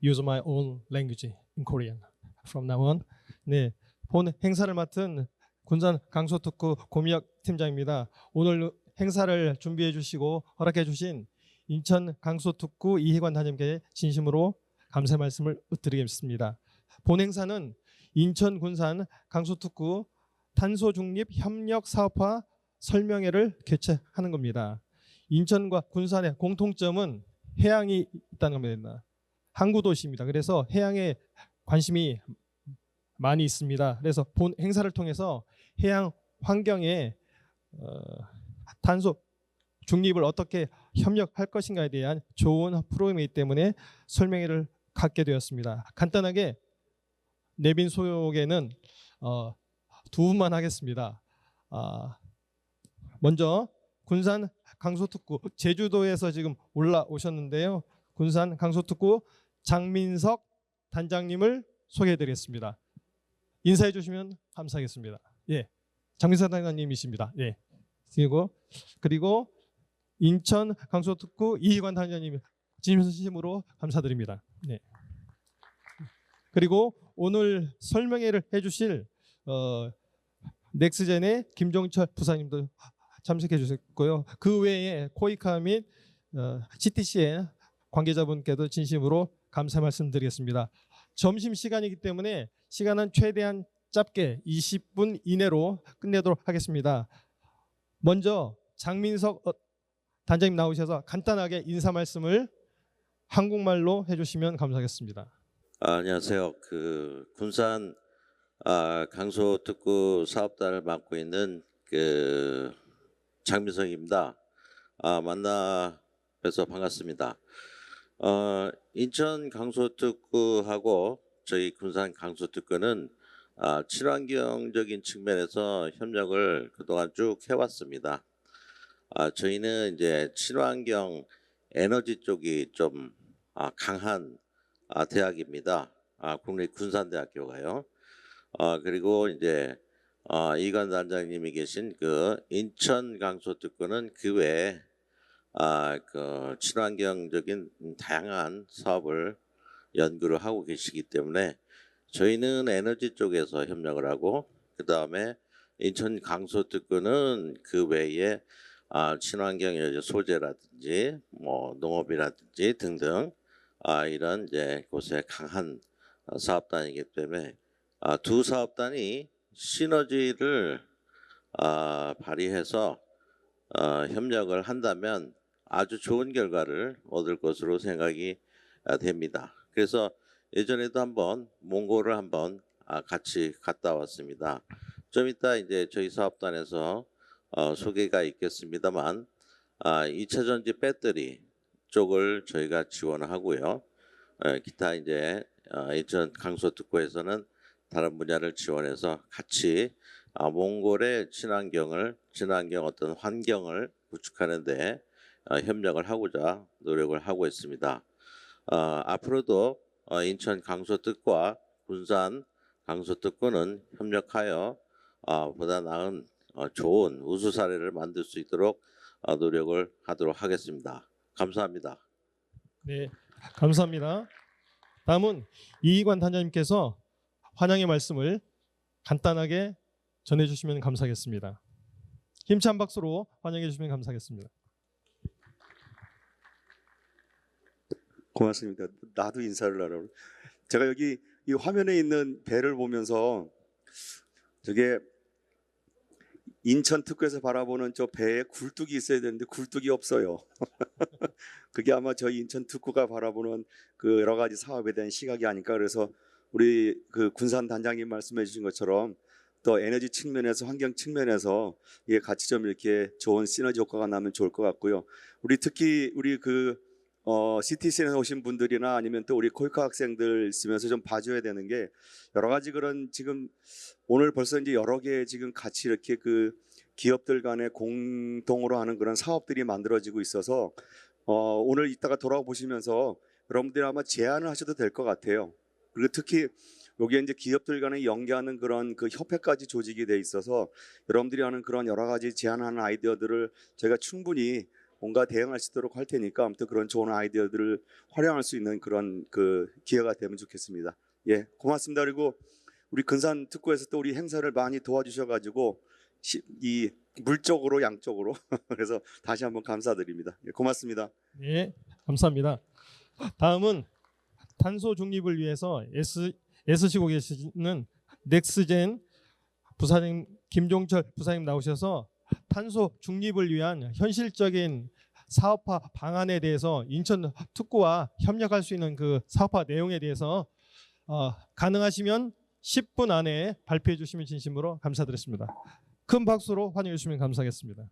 use my own language in Korean from now on. 네, 본 행사를 맡은 군산 강서특구 고미혁 팀장입니다. 오늘 행사를 준비해 주시고 허락해 주신 인천 강서특구 이희관 단장님께 진심으로 감사 말씀을 드리겠습니다. 본 행사는 인천 군산 강서특구 탄소 중립 협력 사업화 설명회를 개최하는 겁니다. 인천과 군산의 공통점은 해양이 있다는 겁니다. 항구 도시입니다. 그래서 해양에 관심이 많이 있습니다. 그래서 본 행사를 통해서 해양 환경에 탄소 중립을 어떻게 협력할 것인가에 대한 좋은 프로그램이기 때문에 설명회를 갖게 되었습니다. 간단하게 내빈 소개는 두 분만 하겠습니다. 먼저 군산 강서특구 제주도에서 지금 올라오셨는데요. 군산 강서특구 장민석 단장님을 소개해드리겠습니다. 인사해 주시면 감사하겠습니다. 예, 장민석 단장님이십니다. 예, 그리고 인천 강서특구 이희관 단장님 진심으로 감사드립니다. 네. 그리고 오늘 설명회를 해주실 넥스젠의 김종철 부사님도 참석해 주셨고요. 그 외에 코이카 및 CTC의 관계자분께도 진심으로 감사 말씀드리겠습니다. 점심 시간이기 때문에 시간은 최대한 짧게 20분 이내로 끝내도록 하겠습니다. 먼저 장민석 단장님 나오셔서 간단하게 인사 말씀을 한국말로 해주시면 감사하겠습니다. 안녕하세요. 군산 강서특구 사업단을 맡고 있는 장민석입니다. 만나 뵈서 반갑습니다. 인천 강서특구하고 저희 군산 강서특구는 친환경적인 측면에서 협력을 그동안 쭉 해왔습니다. 저희는 이제 친환경 에너지 쪽이 좀 강한 대학입니다. 국립군산대학교가요. 그리고 이제 이관 단장님이 계신 인천 강서특구는 그 외에 친환경적인 다양한 사업을 연구를 하고 계시기 때문에 저희는 에너지 쪽에서 협력을 하고 그 다음에 인천 강서특구는 그 외에 친환경 소재라든지 농업이라든지 등등 이런 이제 곳에 강한 사업단이기 때문에 두 사업단이 시너지를 발휘해서 협력을 한다면 아주 좋은 결과를 얻을 것으로 생각이 됩니다. 그래서 예전에도 한번 몽골을 한번 같이 갔다 왔습니다. 좀 이따 이제 저희 사업단에서 소개가 있겠습니다만 2차 전지 배터리 쪽을 저희가 지원을 하고요. 기타 이제 인천 강서특구에서는 다른 분야를 지원해서 같이 몽골의 친환경 어떤 환경을 구축하는데 협력을 하고자 노력을 하고 있습니다. 앞으로도 인천 강서특구와 군산 강서특구는 협력하여 보다 나은 좋은 우수 사례를 만들 수 있도록 노력을 하도록 하겠습니다. 감사합니다. 네, 감사합니다. 다음은 이희관 단장님께서 환영의 말씀을 간단하게 전해주시면 감사하겠습니다. 힘찬 박수로 환영해 주시면 감사하겠습니다. 고맙습니다. 나도 인사를 하라고. 제가 여기 이 화면에 있는 배를 보면서 저게 인천 특구에서 바라보는 저 배에 굴뚝이 있어야 되는데 굴뚝이 없어요. 그게 아마 저희 인천 특구가 바라보는 그 여러 가지 사업에 대한 시각이 아닐까. 그래서 우리 그 군산 단장님 말씀해 주신 것처럼 또 에너지 측면에서 환경 측면에서 이게 같이 좀 이렇게 좋은 시너지 효과가 나면 좋을 것 같고요. 우리 특히 우리 그 CTC에서 오신 분들이나 아니면 또 우리 코이카 학생들 있으면서 좀 봐줘야 되는 게 여러 가지 그런 지금 오늘 벌써 이제 여러 개 지금 같이 이렇게 그 기업들 간에 공동으로 하는 그런 사업들이 만들어지고 있어서 오늘 이따가 돌아보시면서 여러분들이 아마 제안을 하셔도 될 것 같아요. 그리고 특히 여기에 이제 기업들 간에 연계하는 그런 그 협회까지 조직이 돼 있어서 여러분들이 하는 그런 여러 가지 제안하는 아이디어들을 저희가 충분히 뭔가 대응할 수 있도록 할 테니까 아무튼 그런 좋은 아이디어들을 활용할 수 있는 그런 그 기회가 되면 좋겠습니다. 예, 고맙습니다. 그리고 우리 근산 특구에서 또 우리 행사를 많이 도와주셔가지고 이 물적으로 양적으로 그래서 다시 한번 감사드립니다. 예, 고맙습니다. 네, 감사합니다. 다음은 탄소 중립을 위해서 애쓰시고 계시는 넥스젠 부사님 김종철 부사님 나오셔서 탄소 중립을 위한 현실적인 사업화 방안에 대해서 인천 특구와 협력할 수 있는 그 사업화 내용에 대해서 가능하시면 10분 안에 발표해 주시면 진심으로 감사드리겠습니다. 큰 박수로 환영해 주시면 감사하겠습니다.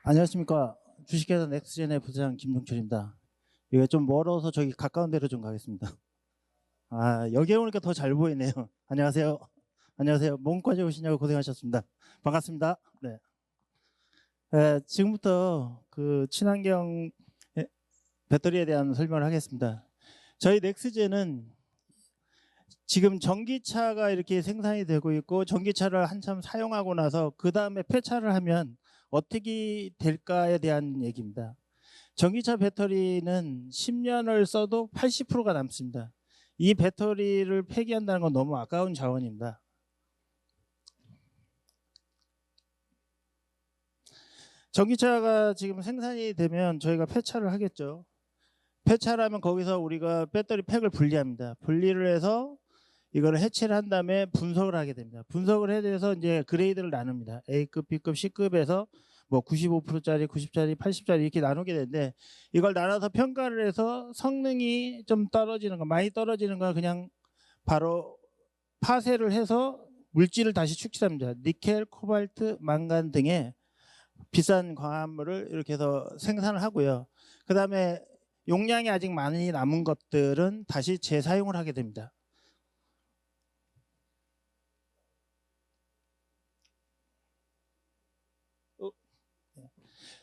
안녕하십니까. 주식회사 넥스젠의 부사장 김종철입니다. 이게 좀 멀어서 저기 가까운 데로 좀 가겠습니다. 여기 오니까 더 잘 보이네요. 안녕하세요. 안녕하세요. 먼까지 오시냐고 고생하셨습니다. 반갑습니다. 네. 지금부터 그 친환경 배터리에 대한 설명을 하겠습니다. 저희 넥스젠은 지금 전기차가 이렇게 생산이 되고 있고 전기차를 한참 사용하고 나서 그 다음에 폐차를 하면 어떻게 될까에 대한 얘기입니다. 전기차 배터리는 10년을 써도 80%가 남습니다. 이 배터리를 폐기한다는 건 너무 아까운 자원입니다. 전기차가 지금 생산이 되면 저희가 폐차를 하겠죠. 폐차를 하면 거기서 우리가 배터리 팩을 분리합니다. 분리를 해서 이거를 해체를 한 다음에 분석을 하게 됩니다. 분석을 해서 이제 그레이드를 나눕니다. A급, B급, C급에서 뭐 95%짜리, 90짜리, 80짜리 이렇게 나누게 되는데 이걸 나눠서 평가를 해서 성능이 좀 떨어지는 거, 많이 떨어지는 거 그냥 바로 파쇄를 해서 물질을 다시 축출합니다. 니켈, 코발트, 망간 등의 비싼 광합물을 이렇게 해서 생산을 하고요. 그 다음에 용량이 아직 많이 남은 것들은 다시 재사용을 하게 됩니다.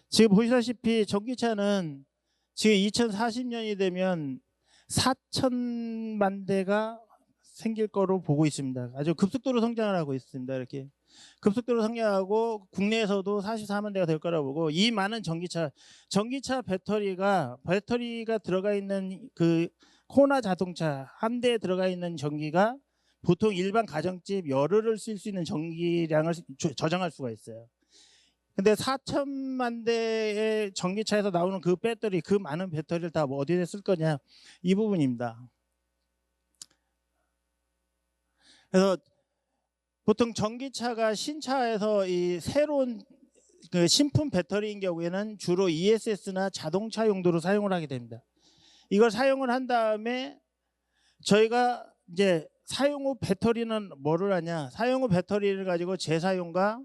지금 보시다시피 전기차는 지금 2040년이 되면 4천만 대가 생길 거로 보고 있습니다. 아주 급속도로 성장을 하고 있습니다. 이렇게 급속도로 성장하고 국내에서도 44만 대가 될 거라고 보고 이 많은 전기차 배터리가 들어가 있는 그 코나 자동차 한 대에 들어가 있는 전기가 보통 일반 가정집 열흘을 쓸 수 있는 전기량을 저장할 수가 있어요. 근데 4천만 대의 전기차에서 나오는 그 배터리, 그 많은 배터리를 다 어디에 쓸 거냐 이 부분입니다. 그래서 보통 전기차가 신차에서 이 새로운 그 신품 배터리인 경우에는 주로 ESS나 자동차 용도로 사용을 하게 됩니다. 이걸 사용을 한 다음에 저희가 이제 사용 후 배터리는 뭐를 하냐? 사용 후 배터리를 가지고 재사용과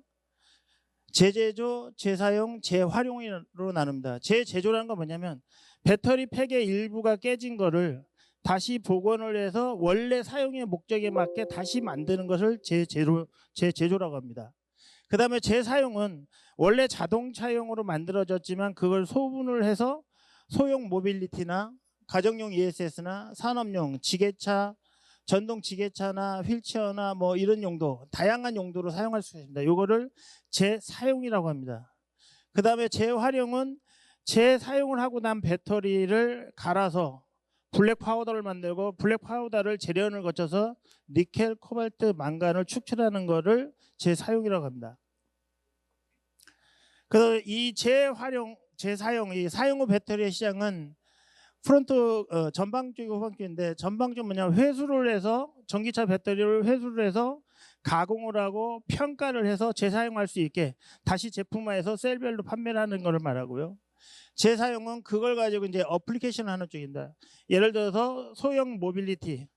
재제조, 재사용, 재활용으로 나눕니다. 재제조라는 건 뭐냐면 배터리 팩의 일부가 깨진 거를 다시 복원을 해서 원래 사용의 목적에 맞게 다시 만드는 것을 재제조라고 합니다. 그 다음에 재사용은 원래 자동차용으로 만들어졌지만 그걸 소분을 해서 소형 모빌리티나 가정용 ESS나 산업용 지게차, 전동 지게차나 휠체어나 뭐 이런 용도, 다양한 용도로 사용할 수 있습니다. 이거를 재사용이라고 합니다. 그 다음에 재활용은 재사용을 하고 난 배터리를 갈아서 블랙 파우더를 만들고 블랙 파우더를 재련을 거쳐서 니켈, 코발트, 망간을 축출하는 것을 재사용이라고 합니다. 그래서 이 재활용, 재사용, 이 사용 후 배터리의 시장은 프론트 전방 쪽이 후방 쪽인데 전방 쪽 뭐냐 회수를 해서 전기차 배터리를 회수를 해서 가공을 하고 평가를 해서 재사용할 수 있게 다시 제품화해서 셀별로 판매를 하는 것을 말하고요. 재사용은 그걸 가지고 이제 어플리케이션 하는 쪽입니다. 예를 들어서 소형 모빌리티,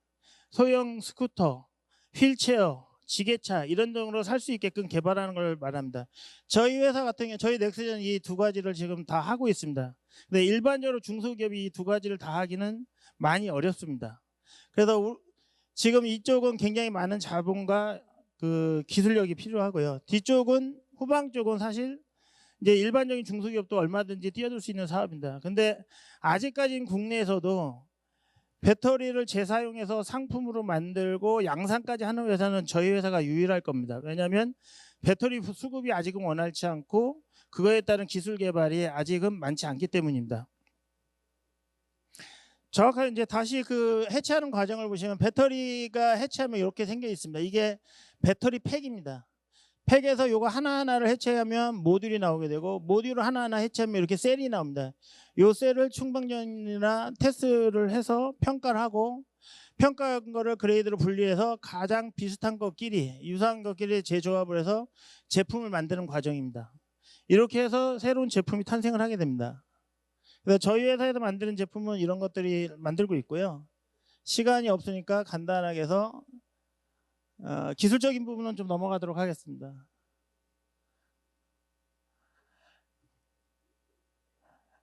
소형 스쿠터, 휠체어, 지게차 이런 등으로 살 수 있게끔 개발하는 걸 말합니다. 저희 회사 같은 경우 저희 넥스전 이 두 가지를 지금 다 하고 있습니다. 근데 일반적으로 중소기업이 이 두 가지를 다 하기는 많이 어렵습니다. 그래서 지금 이쪽은 굉장히 많은 자본과 그 기술력이 필요하고요. 뒤쪽은 후방 쪽은 사실 이제 일반적인 중소기업도 얼마든지 뛰어들 수 있는 사업입니다. 근데 아직까지는 국내에서도 배터리를 재사용해서 상품으로 만들고 양산까지 하는 회사는 저희 회사가 유일할 겁니다. 왜냐하면 배터리 수급이 아직은 원활치 않고 그거에 따른 기술 개발이 아직은 많지 않기 때문입니다. 정확하게 이제 다시 그 해체하는 과정을 보시면 배터리가 해체하면 이렇게 생겨 있습니다. 이게 배터리 팩입니다. 팩에서 요거 하나하나를 해체하면 모듈이 나오게 되고 모듈을 하나하나 해체하면 이렇게 셀이 나옵니다. 요 셀을 충방전이나 테스트를 해서 평가를 하고 평가한 거를 그레이드로 분리해서 가장 비슷한 것끼리 유사한 것끼리 재조합을 해서 제품을 만드는 과정입니다. 이렇게 해서 새로운 제품이 탄생을 하게 됩니다. 그래서 저희 회사에서 만드는 제품은 이런 것들이 만들고 있고요. 시간이 없으니까 간단하게 해서 기술적인 부분은 좀 넘어가도록 하겠습니다.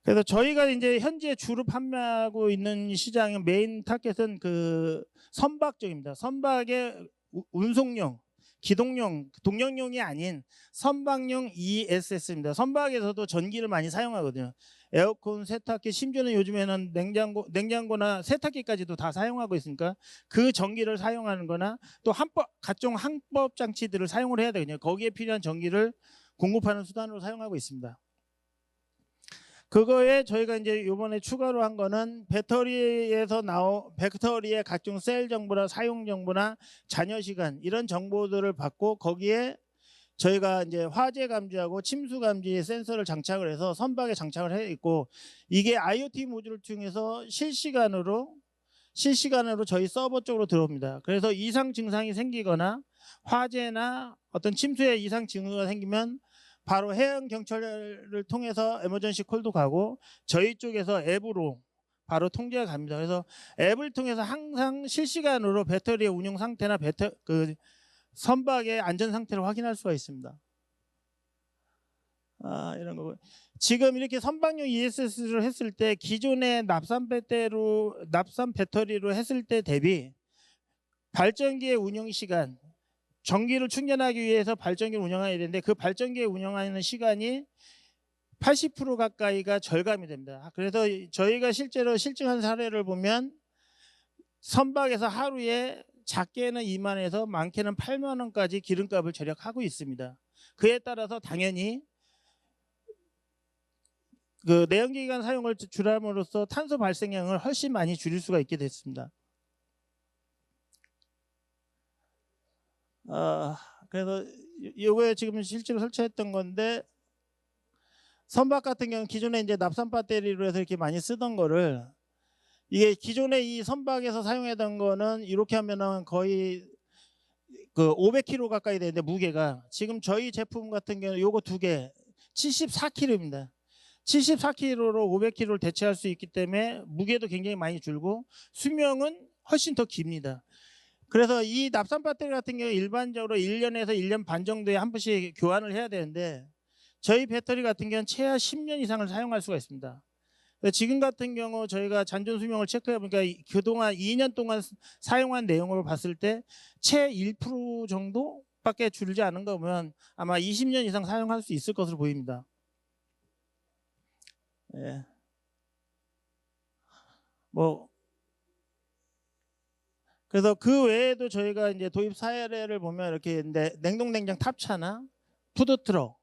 그래서 저희가 이제 현재 주로 판매하고 있는 시장의 메인 타겟은 그 선박 쪽입니다. 선박의 운송용, 기동용, 동력용이 아닌 선박용 ESS입니다. 선박에서도 전기를 많이 사용하거든요. 에어컨, 세탁기, 심지어는 요즘에는 냉장고나 세탁기까지도 다 사용하고 있으니까 그 전기를 사용하는 거나 또 각종 항법 장치들을 사용을 해야 되거든요. 거기에 필요한 전기를 공급하는 수단으로 사용하고 있습니다. 그거에 저희가 이제 이번에 추가로 한 거는 배터리에서 배터리의 각종 셀 정보나 사용 정보나 잔여 시간 이런 정보들을 받고 거기에 저희가 이제 화재 감지하고 침수 감지 센서를 장착을 해서 선박에 장착을 해 있고 이게 IoT 모듈을 통해서 실시간으로 저희 서버 쪽으로 들어옵니다. 그래서 이상 증상이 생기거나 화재나 어떤 침수의 이상 징후가 생기면 바로 해양 경찰을 통해서 에머전시 콜도 가고 저희 쪽에서 앱으로 바로 통제가 갑니다. 그래서 앱을 통해서 항상 실시간으로 배터리의 운영 상태나 선박의 안전 상태를 확인할 수가 있습니다. 이런 거 지금 이렇게 선박용 ESS를 했을 때 기존의 납산 배터리로 했을 때 대비 발전기의 운영 시간 전기를 충전하기 위해서 발전기를 운영해야 되는데 그 발전기를 운영하는 시간이 80% 가까이가 절감이 됩니다. 그래서 저희가 실제로 실증한 사례를 보면 선박에서 하루에 작게는 2만 원에서 많게는 8만 원까지 기름값을 절약하고 있습니다. 그에 따라서 당연히 그 내연기관 사용을 줄임으로써 탄소 발생량을 훨씬 많이 줄일 수가 있게 됐습니다. 그래서 이거에 지금 실제로 설치했던 건데 선박 같은 경우는 기존에 이제 납산 배터리로 해서 이렇게 많이 쓰던 거를 이게 기존에 이 선박에서 사용했던 거는 이렇게 하면은 거의 그 500kg 가까이 되는데 무게가 지금 저희 제품 같은 경우는 요거 두 개 74kg입니다. 74kg로 500kg를 대체할 수 있기 때문에 무게도 굉장히 많이 줄고 수명은 훨씬 더 깁니다. 그래서 이 납산 배터리 같은 경우 일반적으로 1년에서 1년 반 정도에 한 번씩 교환을 해야 되는데 저희 배터리 같은 경우는 최하 10년 이상을 사용할 수가 있습니다. 지금 같은 경우 저희가 잔존 수명을 체크해 보니까 그동안 2년 동안 사용한 내용을 봤을 때 채 1% 정도밖에 줄지 않은 거 보면 아마 20년 이상 사용할 수 있을 것으로 보입니다. 예. 그래서 그 외에도 저희가 이제 도입 사례를 보면 이렇게 냉동 냉장 탑차나 푸드트럭,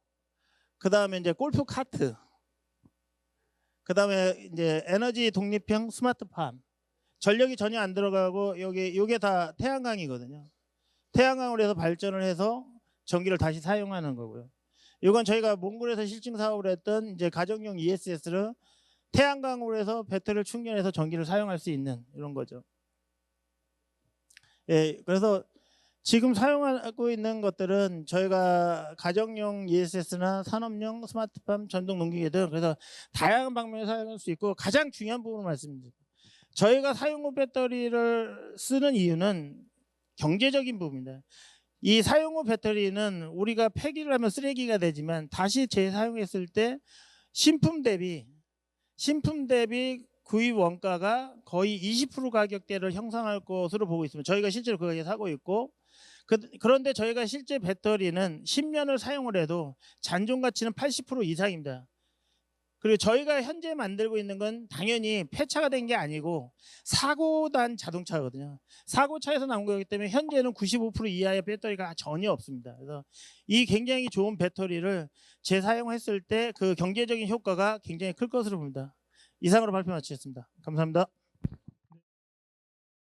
그 다음에 이제 골프 카트, 그 다음에 이제 에너지 독립형 스마트팜, 전력이 전혀 안 들어가고 요게 다 태양광이거든요. 태양광으로 해서 발전을 해서 전기를 다시 사용하는 거고요. 이건 저희가 몽골에서 실증 사업을 했던 이제 가정용 ESS를 태양광으로 해서 배터리를 충전해서 전기를 사용할 수 있는 이런 거죠. 예, 그래서 지금 사용하고 있는 것들은 저희가 가정용 ESS나 산업용 스마트팜 전동 농기계들 그래서 다양한 방면에 사용할 수 있고 가장 중요한 부분을 말씀드립니다. 저희가 사용후 배터리를 쓰는 이유는 경제적인 부분입니다. 이 사용후 배터리는 우리가 폐기를 하면 쓰레기가 되지만 다시 재사용했을 때 신품 대비 구입 원가가 거의 20% 가격대를 형성할 것으로 보고 있습니다. 저희가 실제로 그거 사고 있고 그런데 저희가 실제 배터리는 10년을 사용을 해도 잔존 가치는 80% 이상입니다. 그리고 저희가 현재 만들고 있는 건 당연히 폐차가 된 게 아니고 사고 난 자동차거든요. 사고차에서 나온 거기 때문에 현재는 95% 이하의 배터리가 전혀 없습니다. 그래서 이 굉장히 좋은 배터리를 재사용했을 때 그 경제적인 효과가 굉장히 클 것으로 봅니다. 이상으로 발표 마치겠습니다. 감사합니다.